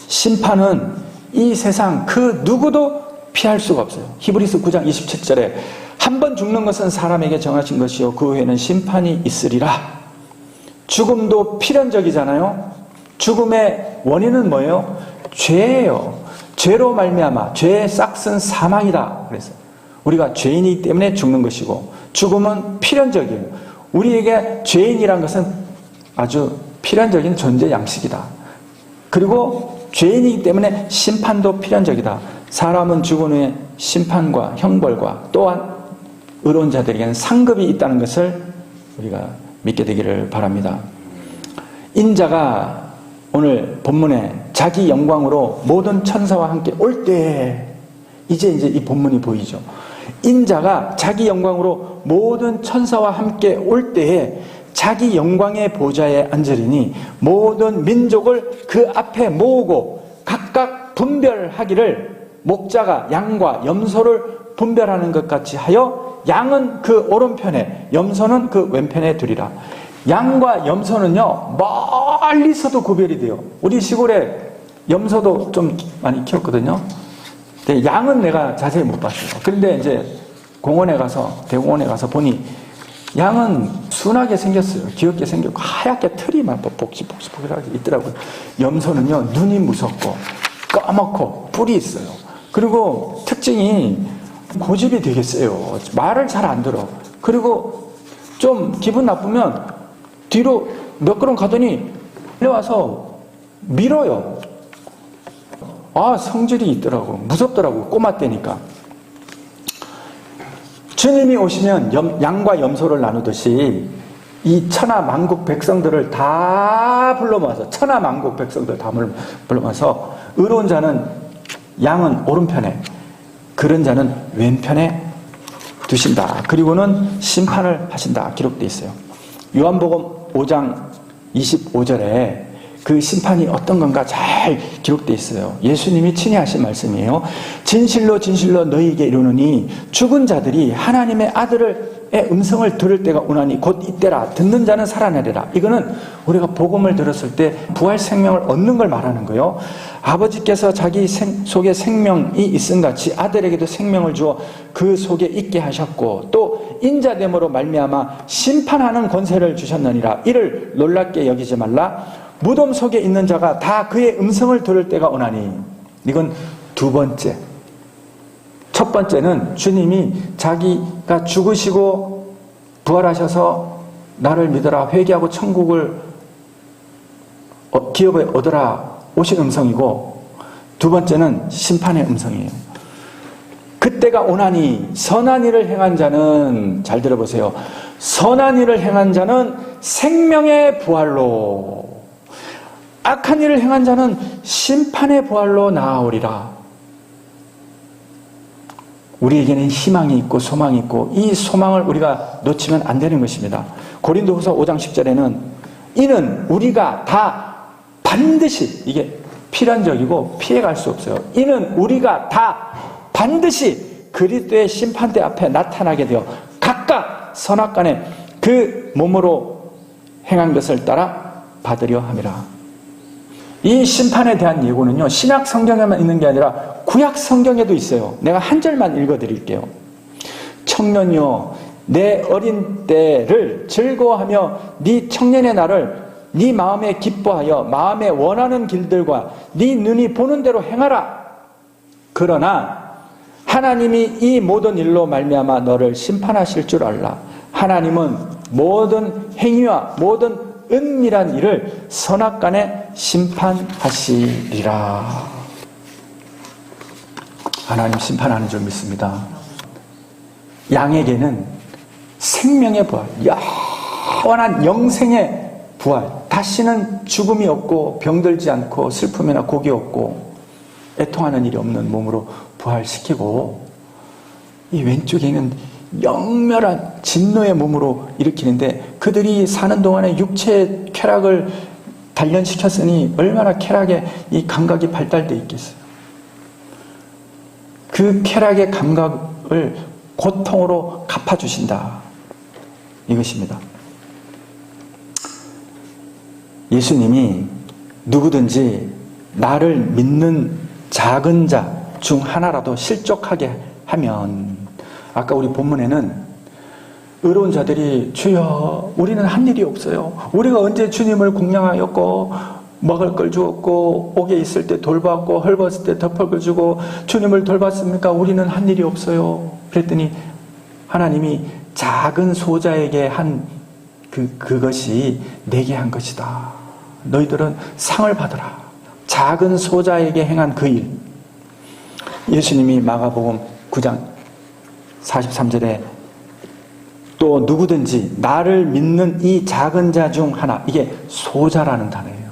심판은 이 세상 그 누구도 피할 수가 없어요. 히브리서 9장 27절에 한 번 죽는 것은 사람에게 정하신 것이요 그 후에는 심판이 있으리라. 죽음도 필연적이잖아요. 죽음의 원인은 뭐예요? 죄예요. 죄로 말미암아 죄의 싹은 사망이다. 그래서 우리가 죄인이기 때문에 죽는 것이고 죽음은 필연적이에요. 우리에게 죄인이란 것은 아주 필연적인 존재 양식이다. 그리고 죄인이기 때문에 심판도 필연적이다. 사람은 죽은 후에 심판과 형벌과 또한 의로운 자들에게는 상급이 있다는 것을 우리가 믿게 되기를 바랍니다. 인자가 오늘 본문에 자기 영광으로 모든 천사와 함께 올 때 이제 이 본문이 보이죠. 인자가 자기 영광으로 모든 천사와 함께 올 때에 자기 영광의 보좌에 앉으리니 모든 민족을 그 앞에 모으고 각각 분별하기를 목자가 양과 염소를 분별하는 것 같이 하여 양은 그 오른편에 염소는 그 왼편에 두리라. 양과 염소는요 멀리서도 구별이 돼요. 우리 시골에 염소도 좀 많이 키웠거든요. 근데 양은 내가 자세히 못 봤어요. 그런데 이제 공원에 가서 대공원에 가서 보니 양은 순하게 생겼어요. 귀엽게 생겼고 하얗게 털이 막 복실복실하게 있더라고요. 염소는요 눈이 무섭고 까맣고 뿔이 있어요. 그리고 특징이 고집이 되게 세요. 말을 잘 안 들어. 그리고 좀 기분 나쁘면 뒤로 몇 걸음 가더니 내려와서 밀어요. 아, 성질이 있더라고. 무섭더라고. 꼬마 때니까. 주님이 오시면 양과 염소를 나누듯이 이 천하 만국 백성들을 다 불러 모아서 천하 만국 백성들 다 불러 모아서 의로운 자는 양은 오른편에 그런 자는 왼편에 두신다. 그리고는 심판을 하신다. 기록되어 있어요. 요한복음 5장 25절에 그 심판이 어떤 건가 잘 기록되어 있어요. 예수님이 친히 하신 말씀이에요. 진실로 진실로 너희에게 이르노니 죽은 자들이 하나님의 아들의 음성을 들을 때가 오나니 곧 이때라. 듣는 자는 살아나리라. 이거는 우리가 복음을 들었을 때 부활 생명을 얻는 걸 말하는 거예요. 아버지께서 자기 속에 생명이 있음 같이 아들에게도 생명을 주어 그 속에 있게 하셨고 또 인자됨으로 말미암아 심판하는 권세를 주셨느니라. 이를 놀랍게 여기지 말라. 무덤 속에 있는 자가 다 그의 음성을 들을 때가 오나니. 이건 두 번째. 첫 번째는 주님이 자기가 죽으시고 부활하셔서 나를 믿어라 회개하고 천국을 기업에 얻어라 오신 음성이고, 두 번째는 심판의 음성이에요. 그때가 오나니 선한 일을 행한 자는, 잘 들어보세요, 선한 일을 행한 자는 생명의 부활로, 악한 일을 행한 자는 심판의 부활로 나아오리라. 우리에게는 희망이 있고 소망이 있고 이 소망을 우리가 놓치면 안 되는 것입니다. 고린도후서 5장 10절에는 이는 우리가 다 반드시, 이게 필연적이고 피해갈 수 없어요. 이는 우리가 다 반드시 그리스도의 심판대 앞에 나타나게 되어 각각 선악간에 그 몸으로 행한 것을 따라 받으려 함이라. 이 심판에 대한 예고는요, 신약 성경에만 있는 게 아니라 구약 성경에도 있어요. 내가 한 절만 읽어드릴게요. 청년이여, 내 어린 때를 즐거워하며 네 청년의 날을 네 마음에 기뻐하여 마음에 원하는 길들과 네 눈이 보는 대로 행하라. 그러나 하나님이 이 모든 일로 말미암아 너를 심판하실 줄 알라. 하나님은 모든 행위와 모든 은밀한 일을 선악간에 심판하시리라. 하나님 심판하는 줄 믿습니다. 양에게는 생명의 부활, 영원한 영생의 부활, 다시는 죽음이 없고 병들지 않고 슬픔이나 곡이 없고 애통하는 일이 없는 몸으로 부활시키고, 이 왼쪽에 있는 영멸한 진노의 몸으로 일으키는데, 그들이 사는 동안에 육체의 쾌락을 단련시켰으니 얼마나 쾌락의 이 감각이 발달되어 있겠어요. 그 쾌락의 감각을 고통으로 갚아주신다, 이것입니다. 예수님이 누구든지 나를 믿는 작은 자 중 하나라도 실족하게 하면, 아까 우리 본문에는 의로운 자들이 주여 우리는 한 일이 없어요, 우리가 언제 주님을 공양하였고 먹을 걸 주었고 옥에 있을 때 돌봤고 헐벗을 때 덮을 걸 주고 주님을 돌봤습니까? 우리는 한 일이 없어요. 그랬더니 하나님이 작은 소자에게 한 그것이 내게 한 것이다. 너희들은 상을 받으라. 작은 소자에게 행한 그 일. 예수님이 마가복음 9장 43절에 또 누구든지 나를 믿는 이 작은 자 중 하나, 이게 소자라는 단어예요.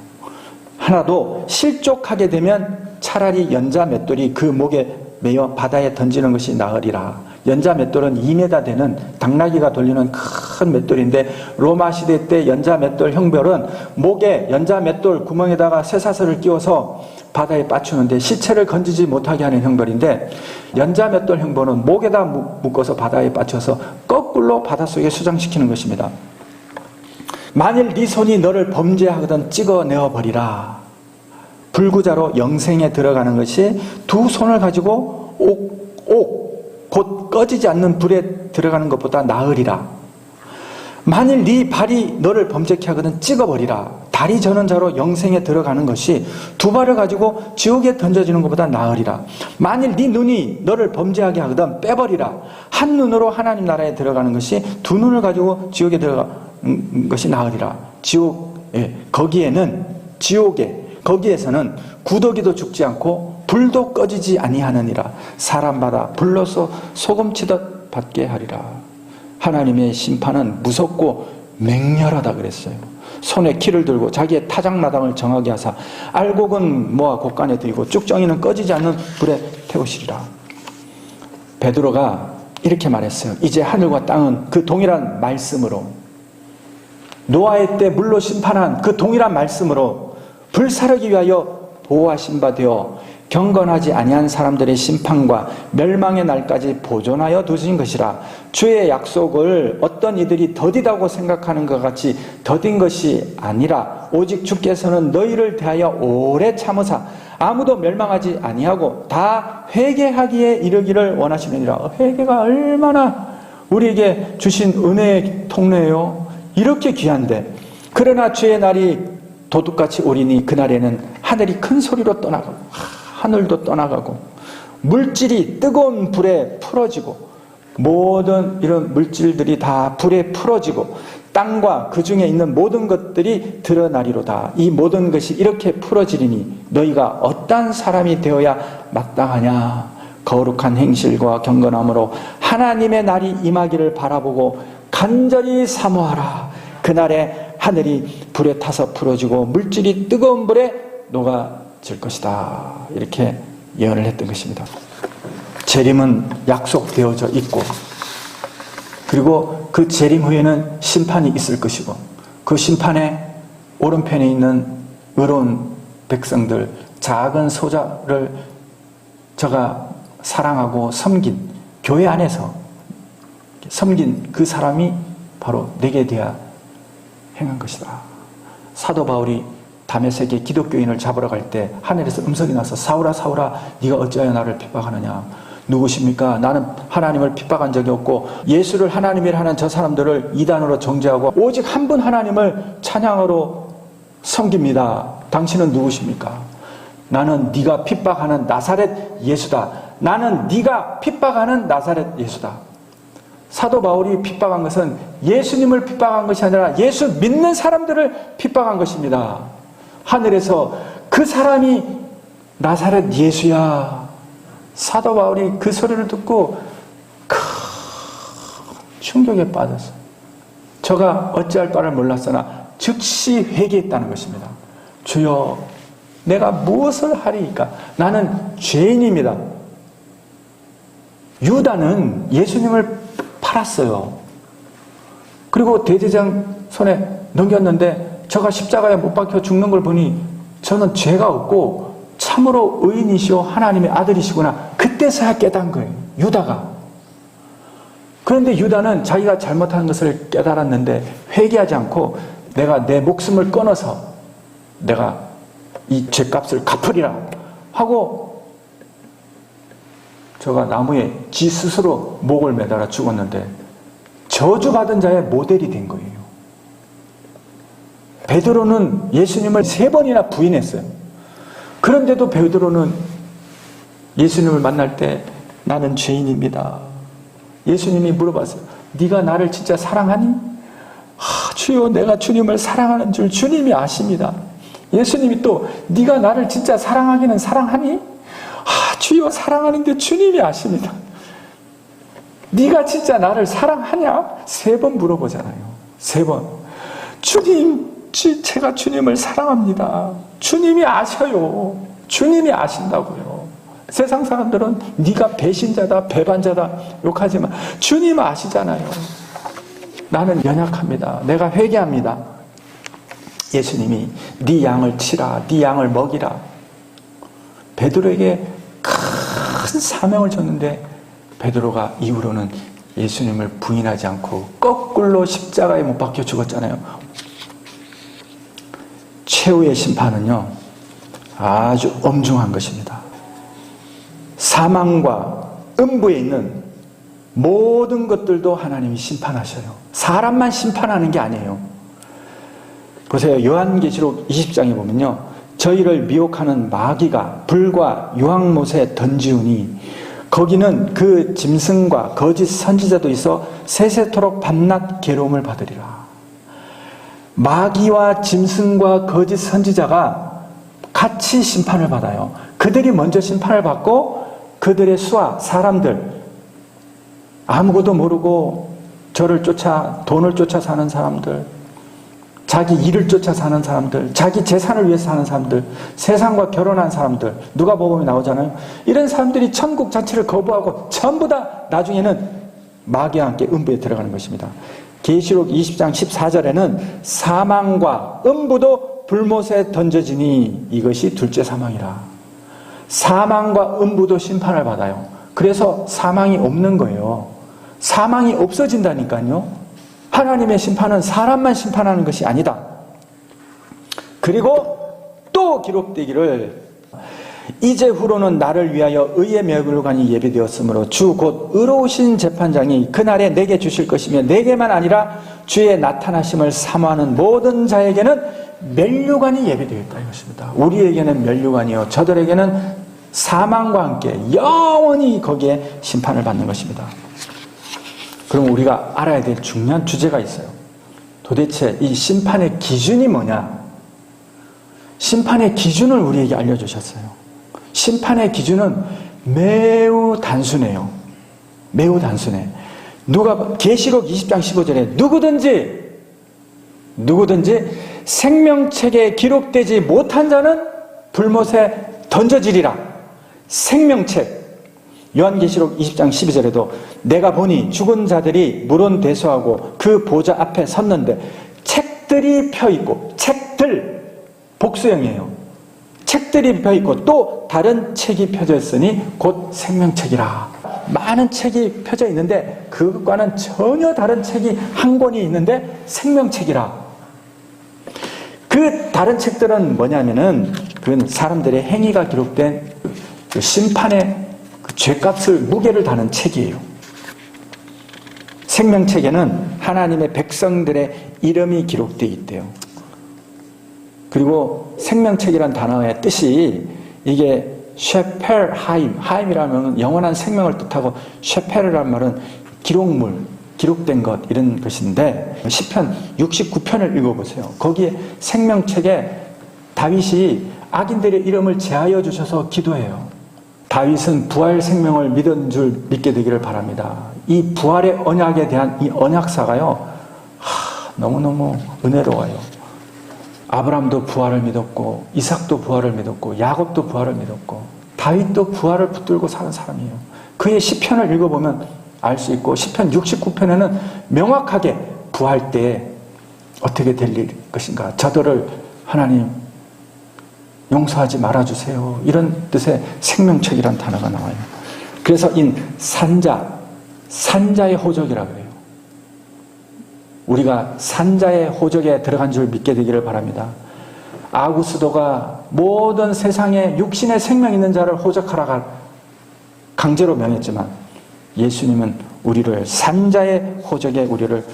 하나도 실족하게 되면 차라리 연자 맷돌이 그 목에 매어 바다에 던지는 것이 나으리라. 연자 맷돌은 2m 되는 당나귀가 돌리는 큰 맷돌인데, 로마 시대 때 연자 맷돌 형벌은 목에 연자 맷돌 구멍에다가 쇠사슬을 끼워서 바다에 빠추는데 시체를 건지지 못하게 하는 형벌인데, 연자 맷돌 형벌은 목에다 묶어서 바다에 빠쳐서 거꾸로 바닷속에 수장시키는 것입니다. 만일 네 손이 너를 범죄하거든 찍어내어 버리라. 불구자로 영생에 들어가는 것이 두 손을 가지고 곧 꺼지지 않는 불에 들어가는 것보다 나으리라. 만일 네 발이 너를 범죄케 하거든 찍어버리라. 다리 저는 자로 영생에 들어가는 것이 두 발을 가지고 지옥에 던져지는 것보다 나으리라. 만일 네 눈이 너를 범죄하게 하거든 빼버리라. 한 눈으로 하나님 나라에 들어가는 것이 두 눈을 가지고 지옥에 들어가는 것이 나으리라. 거기에서는 구더기도 죽지 않고 불도 꺼지지 아니하느니라. 사람마다 불로서 소금치듯 받게 하리라. 하나님의 심판은 무섭고 맹렬하다 그랬어요. 손에 키를 들고 자기의 타작마당을 정하게 하사 알곡은 모아 곳간에 들이고 쭉정이는 꺼지지 않는 불에 태우시리라. 베드로가 이렇게 말했어요. 이제 하늘과 땅은 그 동일한 말씀으로, 노아의 때 물로 심판한 그 동일한 말씀으로 불사르기 위하여 보호하신 바 되어 경건하지 아니한 사람들의 심판과 멸망의 날까지 보존하여 두신 것이라. 주의 약속을 어떤 이들이 더디다고 생각하는 것 같이 더딘 것이 아니라 오직 주께서는 너희를 대하여 오래 참으사 아무도 멸망하지 아니하고 다 회개하기에 이르기를 원하시느니라. 회개가 얼마나 우리에게 주신 은혜의 통로예요. 이렇게 귀한데, 그러나 주의 날이 도둑같이 오리니 그날에는 하늘이 큰 소리로 떠나가고 하늘도 떠나가고 물질이 뜨거운 불에 풀어지고 모든 이런 물질들이 다 불에 풀어지고 땅과 그 중에 있는 모든 것들이 드러나리로다. 이 모든 것이 이렇게 풀어지리니 너희가 어떠한 사람이 되어야 마땅하냐. 거룩한 행실과 경건함으로 하나님의 날이 임하기를 바라보고 간절히 사모하라. 그날에 하늘이 불에 타서 풀어지고 물질이 뜨거운 불에 녹아질 것이다. 이렇게 예언을 했던 것입니다. 재림은 약속되어져 있고, 그리고 그 재림 후에는 심판이 있을 것이고, 그 심판의 오른편에 있는 의로운 백성들, 작은 소자를 저가 사랑하고 섬긴, 교회 안에서 섬긴 그 사람이 바로 내게 대하 행한 것이다. 사도 바울이 다메섹에 기독교인을 잡으러 갈 때 하늘에서 음성이 나서 사울아 사울아 네가 어찌하여 나를 핍박하느냐. 누구십니까? 나는 하나님을 핍박한 적이 없고 예수를 하나님이라 하는 저 사람들을 이단으로 정죄하고 오직 한 분 하나님을 찬양으로 섬깁니다. 당신은 누구십니까? 나는 네가 핍박하는 나사렛 예수다. 나는 네가 핍박하는 나사렛 예수다. 사도 바울이 핍박한 것은 예수님을 핍박한 것이 아니라 예수 믿는 사람들을 핍박한 것입니다. 하늘에서 그 사람이 나사렛 예수야. 사도 바울이 그 소리를 듣고 큰 충격에 빠졌어요. 저가 어찌할 바를 몰랐으나 즉시 회개했다는 것입니다. 주여, 내가 무엇을 하리이까? 나는 죄인입니다. 유다는 예수님을 팔았어요. 그리고 대제사장 손에 넘겼는데 저가 십자가에 못 박혀 죽는 걸 보니 저는 죄가 없고 참으로 의인이시오 하나님의 아들이시구나. 그때서야 깨달은 거예요. 유다가. 그런데 유다는 자기가 잘못한 것을 깨달았는데 회개하지 않고 내가 내 목숨을 끊어서 내가 이 죄값을 갚으리라 하고 저가 나무에 지 스스로 목을 매달아 죽었는데 저주받은 자의 모델이 된 거예요. 베드로는 예수님을 3번이나 부인했어요. 그런데도 베드로는 예수님을 만날 때 나는 죄인입니다. 예수님이 물어봤어요. 네가 나를 진짜 사랑하니? 주여, 내가 주님을 사랑하는 줄 주님이 아십니다. 예수님이 또 네가 나를 진짜 사랑하기는 사랑하니? 주여, 사랑하는데 주님이 아십니다. 네가 진짜 나를 사랑하냐? 3번 물어보잖아요. 3번. 주님, 제가 주님을 사랑합니다. 주님이 아셔요. 주님이 아신다고요. 세상 사람들은 네가 배신자다, 배반자다 욕하지만 주님 아시잖아요. 나는 연약합니다. 내가 회개합니다. 예수님이 네 양을 치라, 네 양을 먹이라. 베드로에게 큰 사명을 줬는데 베드로가 이후로는 예수님을 부인하지 않고 거꾸로 십자가에 못 박혀 죽었잖아요. 최후의 심판은요, 아주 엄중한 것입니다. 사망과 음부에 있는 모든 것들도 하나님이 심판하셔요. 사람만 심판하는 게 아니에요. 보세요. 요한계시록 20장에 보면요, 저희를 미혹하는 마귀가 불과 유황못에 던지우니 거기는 그 짐승과 거짓 선지자도 있어 세세토록 밤낮 괴로움을 받으리라. 마귀와 짐승과 거짓 선지자가 같이 심판을 받아요. 그들이 먼저 심판을 받고 그들의 수하, 사람들, 아무것도 모르고 저를 쫓아, 돈을 쫓아 사는 사람들, 자기 일을 쫓아 사는 사람들, 자기 재산을 위해서 사는 사람들, 세상과 결혼한 사람들, 누가복음에 나오잖아요. 이런 사람들이 천국 자체를 거부하고 전부 다 나중에는 마귀와 함께 음부에 들어가는 것입니다. 계시록 20장 14절에는 사망과 음부도 불못에 던져지니 이것이 둘째 사망이라. 사망과 음부도 심판을 받아요. 그래서 사망이 없는 거예요. 사망이 없어진다니까요. 하나님의 심판은 사람만 심판하는 것이 아니다. 그리고 또 기록되기를 이제후로는 나를 위하여 의의 멸관이 예비되었으므로 주 곧 의로우신 재판장이 그날에 내게 주실 것이며 내게만 아니라 주의 나타나심을 사모하는 모든 자에게는 멸류관이 예비되었다 이것입니다. 우리에게는 멸류관이요 저들에게는 사망과 함께 영원히 거기에 심판을 받는 것입니다. 그럼 우리가 알아야 될 중요한 주제가 있어요. 도대체 이 심판의 기준이 뭐냐? 심판의 기준을 우리에게 알려주셨어요. 심판의 기준은 매우 단순해요. 매우 단순해. 계시록 20장 15절에 누구든지 생명책에 기록되지 못한 자는 불못에 던져지리라. 생명책. 요한계시록 20장 12절에도 내가 보니 죽은 자들이 물은 대수하고 그 보좌 앞에 섰는데 책들이 펴있고, 책들 복수형이에요. 책들이 펴있고 또 다른 책이 펴져 있으니 곧 생명책이라. 많은 책이 펴져 있는데 그것과는 전혀 다른 책이 한 권이 있는데 생명책이라. 그 다른 책들은 뭐냐면은 그건 사람들의 행위가 기록된 그 심판의 그 죄값을 무게를 다는 책이에요. 생명책에는 하나님의 백성들의 이름이 기록되어 있대요. 그리고 생명책이란 단어의 뜻이 이게 셰펠하임, 하임이라면 영원한 생명을 뜻하고 셰펠이라는 말은 기록물, 기록된 것 이런 것인데 시편 69편을 읽어보세요. 거기에 생명책에 다윗이 악인들의 이름을 제하여 주셔서 기도해요. 다윗은 부활 생명을 믿은 줄 믿게 되기를 바랍니다. 이 부활의 언약에 대한 이 언약사가요, 너무너무 은혜로워요. 아브라함도 부활을 믿었고, 이삭도 부활을 믿었고, 야곱도 부활을 믿었고, 다윗도 부활을 붙들고 사는 사람이에요. 그의 시편을 읽어보면 알 수 있고, 시편 69편에는 명확하게 부활 때에 어떻게 될 것인가, 저들을 하나님 용서하지 말아주세요, 이런 뜻의 생명책이라는 단어가 나와요. 그래서 이 산자의 호적이라고 해요. 우리가 산자의 호적에 들어간 줄 믿게 되기를 바랍니다. 아구스도가 모든 세상에 육신의 생명 있는 자를 호적하라 강제로 명했지만, 예수님은 우리를 산자의 호적에 우리를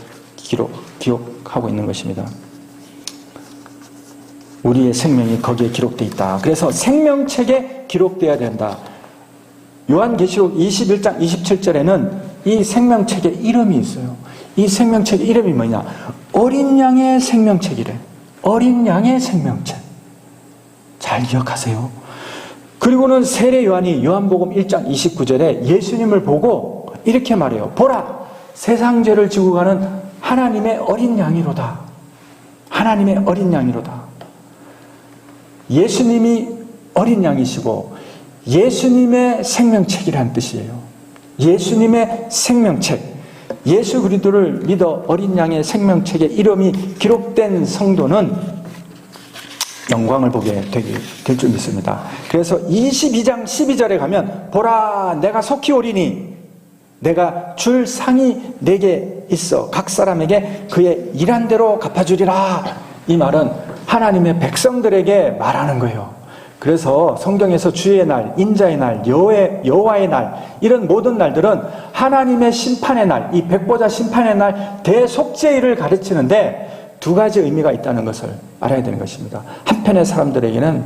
기록하고 있는 것입니다. 우리의 생명이 거기에 기록되어 있다. 그래서 생명책에 기록되어야 된다. 요한계시록 21장 27절에는 이 생명책에 이름이 있어요. 이 생명책의 이름이 뭐냐? 어린 양의 생명책이래. 어린 양의 생명책. 잘 기억하세요. 그리고는 세례 요한이 요한복음 1장 29절에 예수님을 보고 이렇게 말해요. 보라, 세상 죄를 지고 가는 하나님의 어린 양이로다. 하나님의 어린 양이로다. 예수님이 어린 양이시고 예수님의 생명책이라는 뜻이에요. 예수님의 생명책. 예수 그리스도를 믿어 어린 양의 생명책에 이름이 기록된 성도는 영광을 보게 될 줄 믿습니다. 그래서 22장 12절에 가면 보라, 내가 속히 오리니 내가 줄 상이 내게 있어 각 사람에게 그의 일한 대로 갚아주리라. 이 말은 하나님의 백성들에게 말하는 거예요. 그래서 성경에서 주의 날, 인자의 날, 여호와의 날, 이런 모든 날들은 하나님의 심판의 날, 이 백보자 심판의 날, 대속죄일을 가르치는데 두 가지 의미가 있다는 것을 알아야 되는 것입니다. 한편의 사람들에게는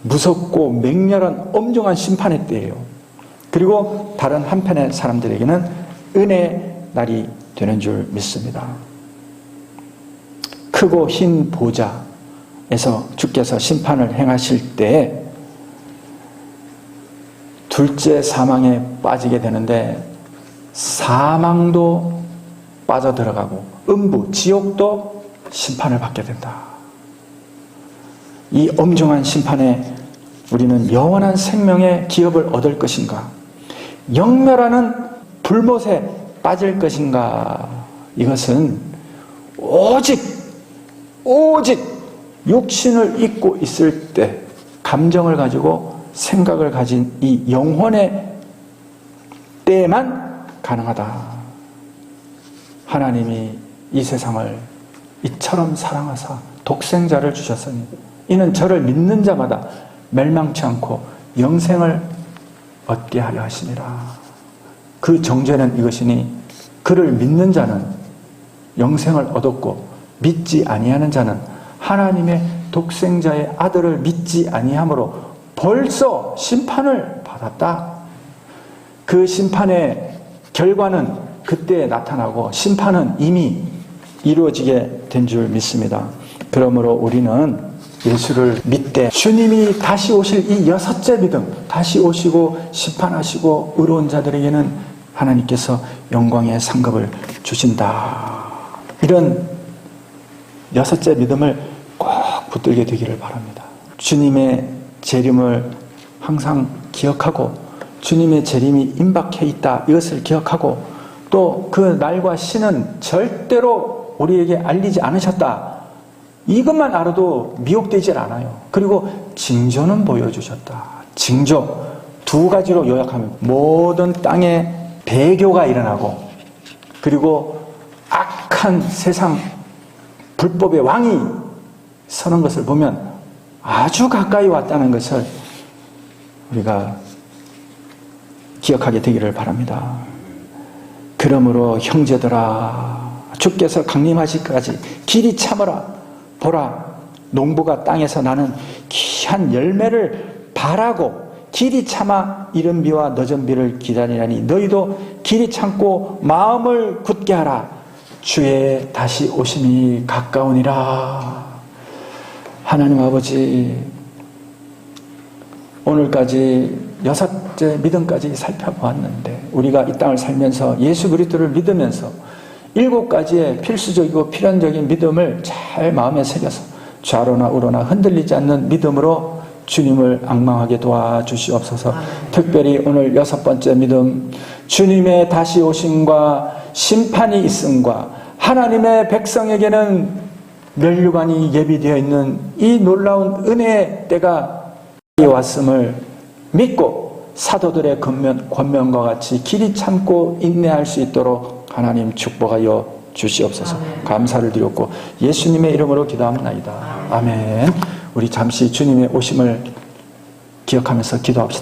무섭고 맹렬한 엄중한 심판의 때예요. 그리고 다른 한편의 사람들에게는 은혜의 날이 되는 줄 믿습니다. 크고 흰 보좌에서 주께서 심판을 행하실 때에 둘째 사망에 빠지게 되는데, 사망도 빠져들어가고 음부, 지옥도 심판을 받게 된다. 이 엄중한 심판에 우리는 영원한 생명의 기업을 얻을 것인가, 영멸하는 불못에 빠질 것인가, 이것은 오직 육신을 입고 있을 때 감정을 가지고 생각을 가진 이 영혼의 때에만 가능하다. 하나님이 이 세상을 이처럼 사랑하사 독생자를 주셨으니 이는 저를 믿는 자마다 멸망치 않고 영생을 얻게 하려 하시니라. 그 정죄는 이것이니 그를 믿는 자는 영생을 얻었고 믿지 아니하는 자는 하나님의 독생자의 아들을 믿지 아니함으로 벌써 심판을 받았다. 그 심판의 결과는 그때 나타나고 심판은 이미 이루어지게 된 줄 믿습니다. 그러므로 우리는 예수를 믿되 주님이 다시 오실 이 여섯째 믿음, 다시 오시고 심판하시고 의로운 자들에게는 하나님께서 영광의 상급을 주신다. 이런 여섯째 믿음을 꼭 붙들게 되기를 바랍니다. 주님의 재림을 항상 기억하고 주님의 재림이 임박해 있다, 이것을 기억하고 또 그 날과 시는 절대로 우리에게 알리지 않으셨다, 이것만 알아도 미혹되질 않아요. 그리고 징조는 보여주셨다. 징조 두 가지로 요약하면 모든 땅에 배교가 일어나고 그리고 악한 세상 불법의 왕이 서는 것을 보면 아주 가까이 왔다는 것을 우리가 기억하게 되기를 바랍니다. 그러므로 형제들아, 주께서 강림하시기까지 길이 참으라. 보라, 농부가 땅에서 나는 귀한 열매를 바라고 길이 참아 이른 비와 늦은 비를 기다리라니 너희도 길이 참고 마음을 굳게 하라. 주의 다시 오심이 가까우니라. 하나님 아버지, 오늘까지 여섯째 믿음까지 살펴보았는데 우리가 이 땅을 살면서 예수 그리스도를 믿으면서 7가지의 필수적이고 필연적인 믿음을 잘 마음에 새겨서 좌로나 우로나 흔들리지 않는 믿음으로 주님을 앙망하게 도와주시옵소서. 특별히 오늘 6번째 믿음, 주님의 다시 오심과 심판이 있음과 하나님의 백성에게는 면류관이 예비되어 있는 이 놀라운 은혜의 때가 왔음을 믿고 사도들의 권면과 같이 길이 참고 인내할 수 있도록 하나님 축복하여 주시옵소서. 감사를 드렸고 예수님의 이름으로 기도합니다. 아멘. 우리 잠시 주님의 오심을 기억하면서 기도합시다.